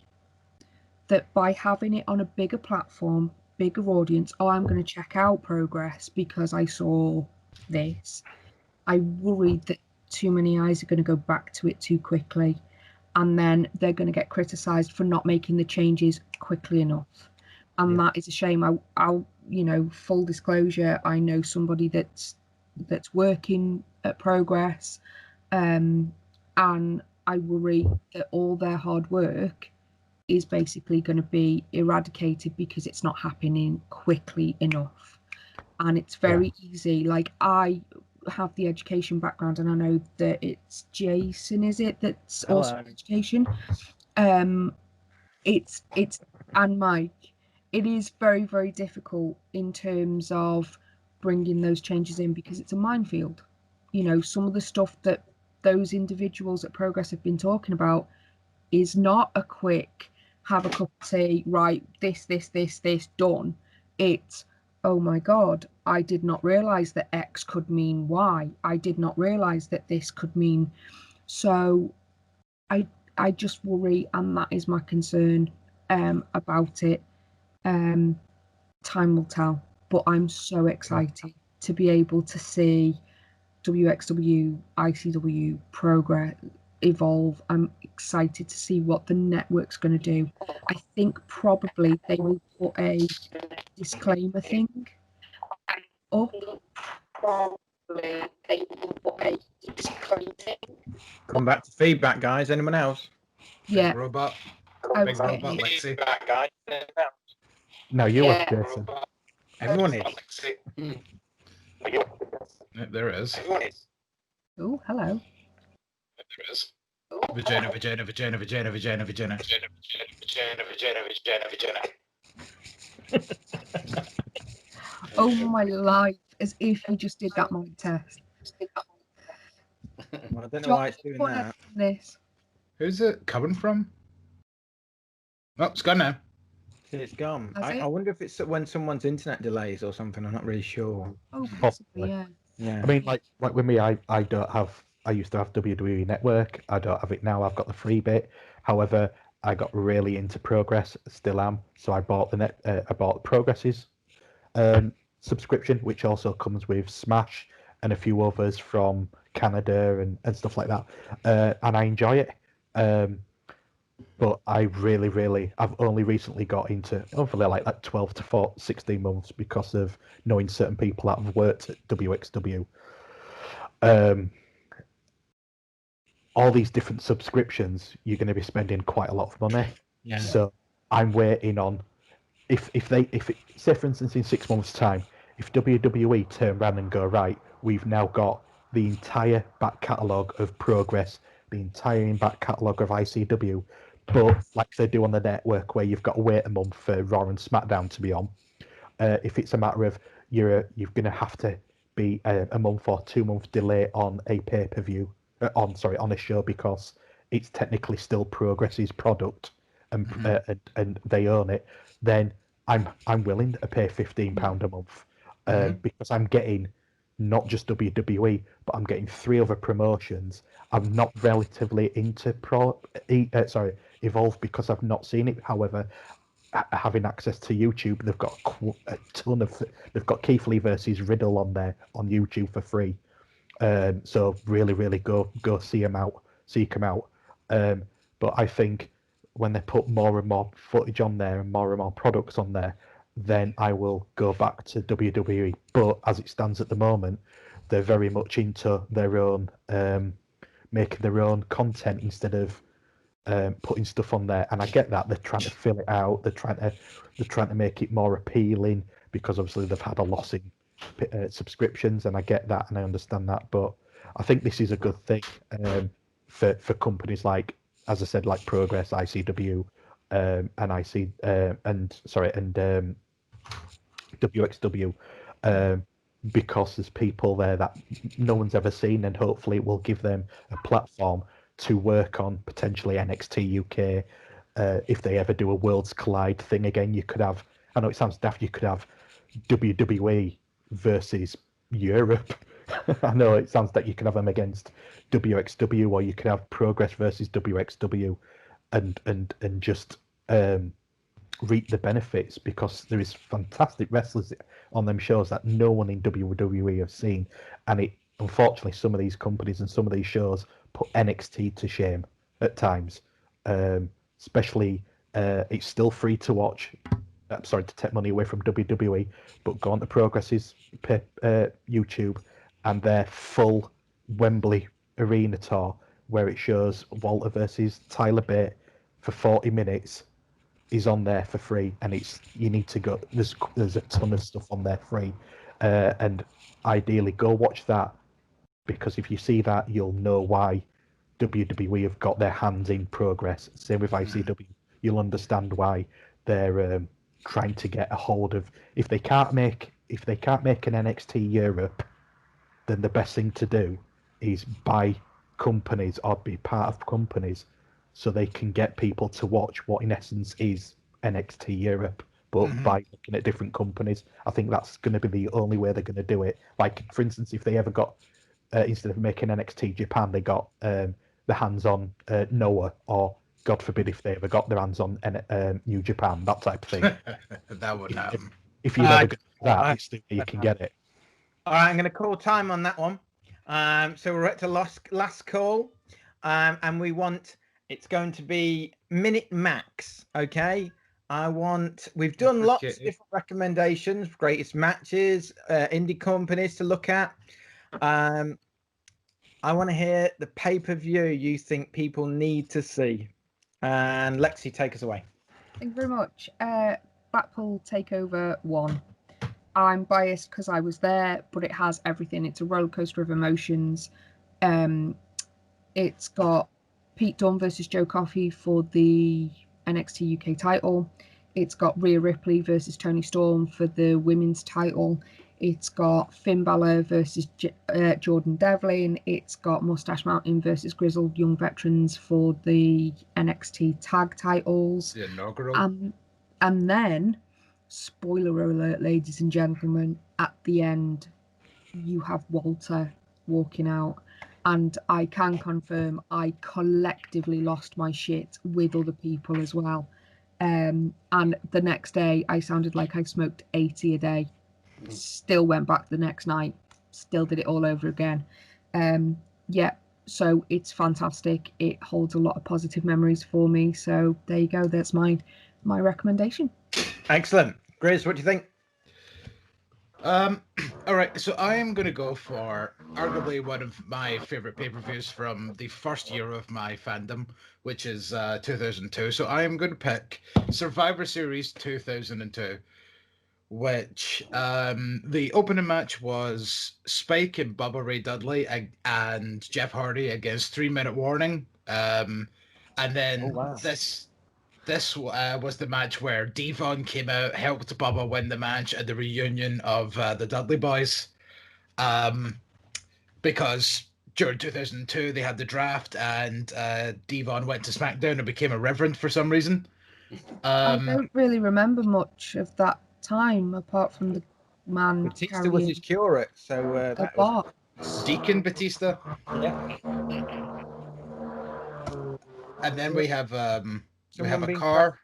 that by having it on a bigger platform, bigger audience, I'm going to check out Progress because I saw this. I worry that too many eyes are going to go back to it too quickly, and then they're going to get criticised for not making the changes quickly enough. And that is a shame. full disclosure, I know somebody that's working at Progress, and I worry that all their hard work is basically going to be eradicated because it's not happening quickly enough. And it's very easy. Like, I have the education background, and I know that it's Jason, is it, that's also education? It's and Mike. It is very, very difficult in terms of bringing those changes in because it's a minefield. Some of the stuff that those individuals at Progress have been talking about is not a quick have a cup of tea, right, this, done. It's, oh my God, I did not realise that X could mean Y. I did not realise that this could mean. So I just worry, and that is my concern about it. Time will tell, but I'm so excited to be able to see WXW, ICW, Progress, Evolve. I'm excited to see what the network's going to do. I think probably they will put a disclaimer thing up. Come back to feedback, guys. Anyone else? Yeah. Big robot. Okay. Big robot, Lexi. No, you were Jason. Everyone is. There is. Oh, hello. There is. Vagina. Oh my life, as if you just did that mic test. Well, I don't know why it's doing that. This. Who's it coming from? Oh, it's gone now. It's gone. Has it? I wonder if it's when someone's internet delays or something. I'm not really sure. Oh, possibly, yeah. Yeah. I mean, like with me, I don't have. I used to have WWE Network. I don't have it now. I've got the free bit. However, I got really into Progress. Still am. So I bought I bought Progress's subscription, which also comes with Smash and a few others from Canada and stuff like that. And I enjoy it. But I really, I've only recently got into, hopefully like that 12 to 16 months because of knowing certain people that have worked at WXW. All these different subscriptions, you're going to be spending quite a lot of money. Yeah. So I'm waiting on, if say for instance in 6 months' time, if WWE turn around and go, right, we've now got the entire back catalogue of Progress, the entire back catalogue of ICW, but like they do on the network where you've got to wait a month for Raw and SmackDown to be on. If it's a matter of you're going to have to be a month or 2 month delay on a pay-per-view, on a show because it's technically still Progress's product and they own it, then I'm willing to pay £15 a month because I'm getting not just WWE, but I'm getting 3 other promotions. I'm not relatively into Evolve because I've not seen it. However, having access to YouTube, they've got a ton of. They've got Keith Lee versus Riddle on there on YouTube for free. So really go seek them out. But I think when they put more and more footage on there and more products on there, then I will go back to WWE. But as it stands at the moment, they're very much into their own, making their own content instead of putting stuff on there. And I get that they're trying to fill it out. They're trying to make it more appealing because obviously they've had a loss in subscriptions, and I get that and I understand that. But I think this is a good thing for companies like, as I said, like Progress, ICW, and WXW, because there's people there that no one's ever seen, and hopefully it will give them a platform to work on potentially NXT UK. If they ever do a Worlds Collide thing again, you could have, I know it sounds daft, you could have WWE versus Europe. I know it sounds that you could have them against WXW, or you could have Progress versus WXW, and just reap the benefits, because there is fantastic wrestlers on them shows that no one in WWE have seen, and it unfortunately some of these companies and some of these shows put NXT to shame at times. Especially it's still free to watch sorry, to take money away from WWE, but go on to Progress's YouTube and their full Wembley Arena tour, where it shows Walter versus Tyler Bate for 40 minutes, is on there for free, and you need to go. There's a ton of stuff on there free, and ideally go watch that, because if you see that, you'll know why WWE have got their hands in Progress. Same with ICW. You'll understand why they're trying to get a hold of. If they can't make an NXT Europe, then the best thing to do is buy companies or be part of companies, so they can get people to watch what in essence is NXT Europe, but by looking at different companies. I think that's going to be the only way they're going to do it. Like, for instance, if they ever got instead of making NXT Japan, they got the hands on Noah, or God forbid if they ever got their hands on New Japan, that type of thing. That would happen. If you ever get that, it's the way you can get it. All right, I'm going to call time on that one. So we're at the last call, and it's going to be minute max. Okay. We've done lots of different recommendations, greatest matches, indie companies to look at. I want to hear the pay-per-view you think people need to see. And Lexi, take us away. Thank you very much. Blackpool Takeover 1. I'm biased because I was there, but it has everything. It's a roller coaster of emotions. It's got Pete Dunne versus Joe Coffey for the NXT UK title. It's got Rhea Ripley versus Toni Storm for the women's title. It's got Finn Balor versus Jordan Devlin. It's got Mustache Mountain versus Grizzled Young Veterans for the NXT tag titles. The inaugural. And then, spoiler alert, ladies and gentlemen, at the end, you have Walter walking out. And I can confirm I collectively lost my shit with other people as well. And the next day, I sounded like I smoked 80 a day. Still went back the next night, still did it all over again. So it's fantastic. It holds a lot of positive memories for me. So there you go. That's my recommendation. Excellent. Grizz, what do you think? All right, so I am going to go for arguably one of my favorite pay-per-views from the first year of my fandom, which is 2002. So I am going to pick Survivor Series 2002. Which the opening match was Spike and Bubba Ray Dudley and Jeff Hardy against 3 Minute Warning, and then this was the match where Devon came out, helped Bubba win the match at the reunion of the Dudley Boys, because during 2002 they had the draft and Devon went to SmackDown and became a reverend for some reason. I don't really remember much of that time apart from the man Batista was his curate, so that was Deacon Batista. Yeah. And then we have a car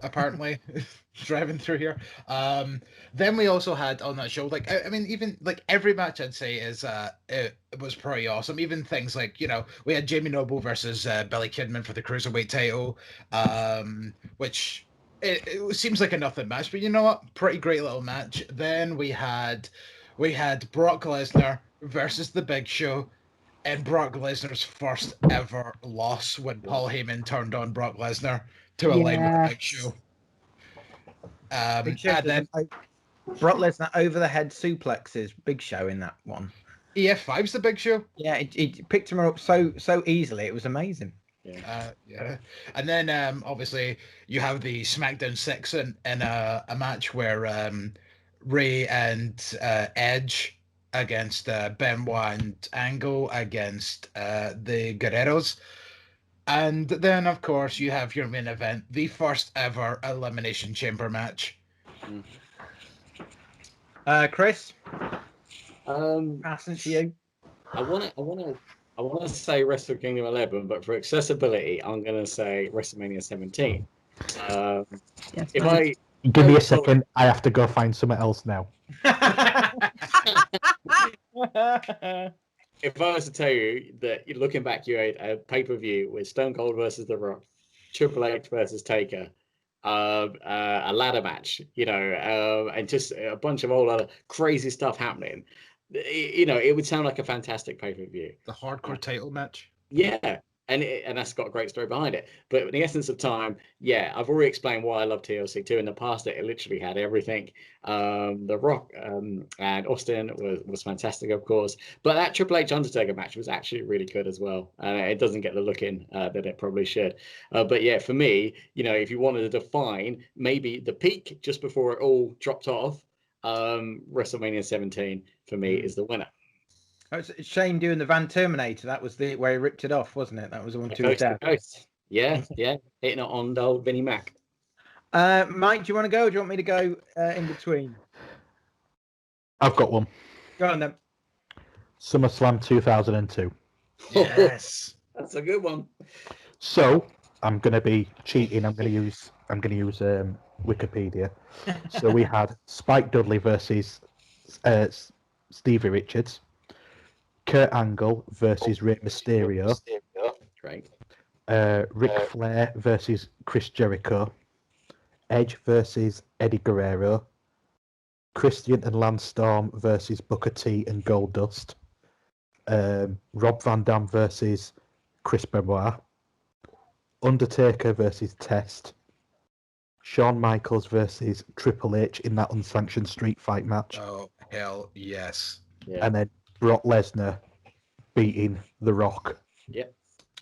apparently driving through here. Then we also had on that show, like, I mean, even like every match I'd say is it was pretty awesome. Even things like, you know, we had Jamie Noble versus Billy Kidman for the Cruiserweight title, which it seems like a nothing match, but you know what? Pretty great little match. Then we had Brock Lesnar versus The Big Show, and Brock Lesnar's first ever loss when Paul Heyman turned on Brock Lesnar to align with The Big Show. And then Brock Lesnar over the head suplexes Big Show in that one. EF5's The Big Show. Yeah, he picked him up so easily. It was amazing. Yeah. And then obviously you have the SmackDown 6 in a match where Ray and Edge against Benoit and Angle against the Guerreros. And then, of course, you have your main event, the first ever Elimination Chamber match. Chris? Passing to you. I want to say Wrestle Kingdom 11, but for accessibility, I'm going to say WrestleMania 17. Give me a second. I have to go find something else now. If I was to tell you that looking back, you had a pay-per-view with Stone Cold versus The Rock, Triple H versus Taker, a ladder match, and just a bunch of all other crazy stuff happening. It would sound like a fantastic pay-per-view. The hardcore title match. Yeah, and that's got a great story behind it. But in the essence of time, yeah, I've already explained why I love TLC 2 in the past. It literally had everything. The Rock and Austin was fantastic, of course. But that Triple H Undertaker match was actually really good as well. And it doesn't get the look in that it probably should. But yeah, for me, if you wanted to define maybe the peak just before it all dropped off, WrestleMania 17 for me is the winner. It's a shame doing the Van Terminator. That was the where he ripped it off, wasn't it? That was the one to his dad. Yeah, hitting it on old Vinnie Mac. Mike, do you want to go? Or do you want me to go in between? I've got one. Go on then. SummerSlam 2002. Yes, that's a good one. So I'm going to be cheating. I'm going to use Wikipedia. So we had Spike Dudley versus Stevie Richards. Kurt Angle versus Rey Mysterio. Great. Ric Flair versus Chris Jericho. Edge versus Eddie Guerrero. Christian and Lance Storm versus Booker T and Goldust. Rob Van Dam versus Chris Benoit. Undertaker versus Test. Shawn Michaels versus Triple H in that unsanctioned street fight match. Oh, hell yes. Yeah. And then Brock Lesnar beating The Rock. Yep.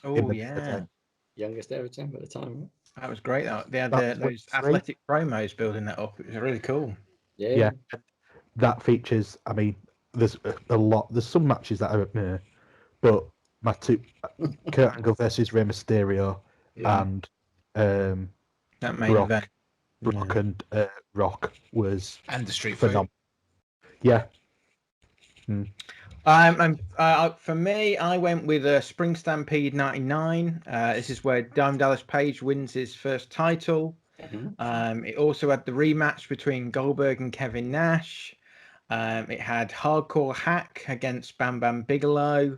Oh, yeah. Youngest ever champ at the time, right? That was great. They had those athletic promos building that up. It was really cool. Yeah. That features, I mean, there's a lot. There's some matches that are, but my two, Kurt Angle versus Rey Mysterio and that main event. Brock and Rock was and the street phenomenal. fight. Yeah. For me, I went with Spring Stampede '99. This is where Diamond Dallas Page wins his first title. It also had the rematch between Goldberg and Kevin Nash. It had Hardcore Hack against Bam Bam Bigelow.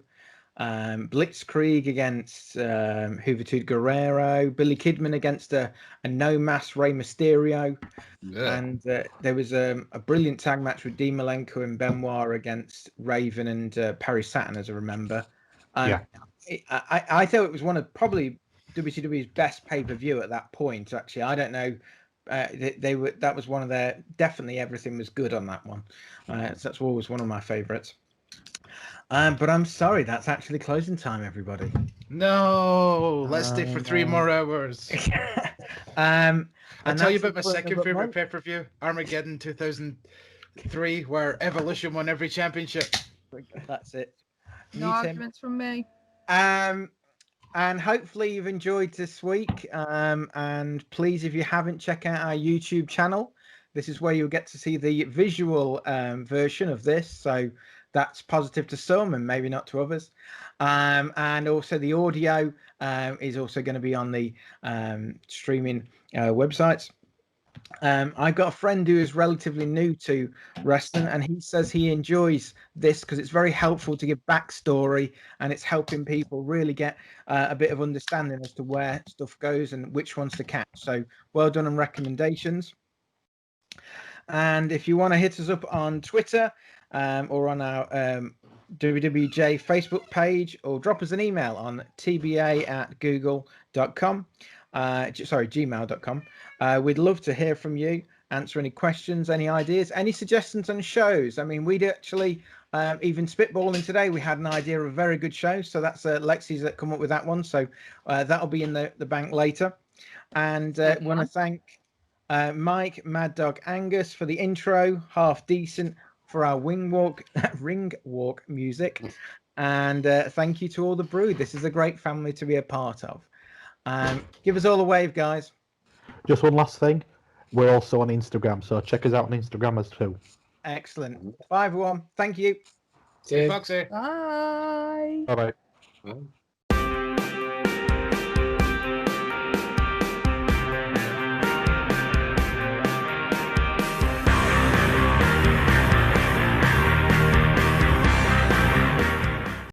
Blitzkrieg against Juventud Guerrero. Billy Kidman against a no-mask Rey Mysterio. Yeah. And there was a brilliant tag match with Dean Malenko and Benoit against Raven and Perry Saturn, as I remember. I thought it was one of probably WCW's best pay-per-view at that point. Actually, I don't know. They were. That was one of their. Definitely, everything was good on that one. So that's always one of my favorites. But I'm sorry, that's actually closing time, everybody. No, let's stay for 3 more hours. I'll tell you about my second favorite pay-per-view, Armageddon 2003, where Evolution won every championship. That's it. No arguments from me. And hopefully you've enjoyed this week. And please, if you haven't, check out our YouTube channel. This is where you'll get to see the visual version of this. So that's positive to some and maybe not to others. And also the audio is also going to be on the streaming websites. I've got a friend who is relatively new to wrestling, and he says he enjoys this because it's very helpful to give backstory, and it's helping people really get a bit of understanding as to where stuff goes and which ones to catch. So well done on recommendations. And if you want to hit us up on Twitter or on our WWJ Facebook page, or drop us an email on tba@google.com. gmail.com. We'd love to hear from you, answer any questions, any ideas, any suggestions on shows. I mean, we'd actually even spitballing today, we had an idea of a very good show. So that's Lexi's that come up with that one. So that'll be in the bank later. And want to thank Mike, Mad Dog Angus for the intro, Half Decent for our ring walk music. And thank you to all the Brew'd. This is a great family to be a part of. Give us all a wave, guys. Just one last thing. We're also on Instagram, so check us out on Instagram as too. Excellent. Bye, everyone. Thank you. See you, Foxy. Bye. Bye-bye. Well.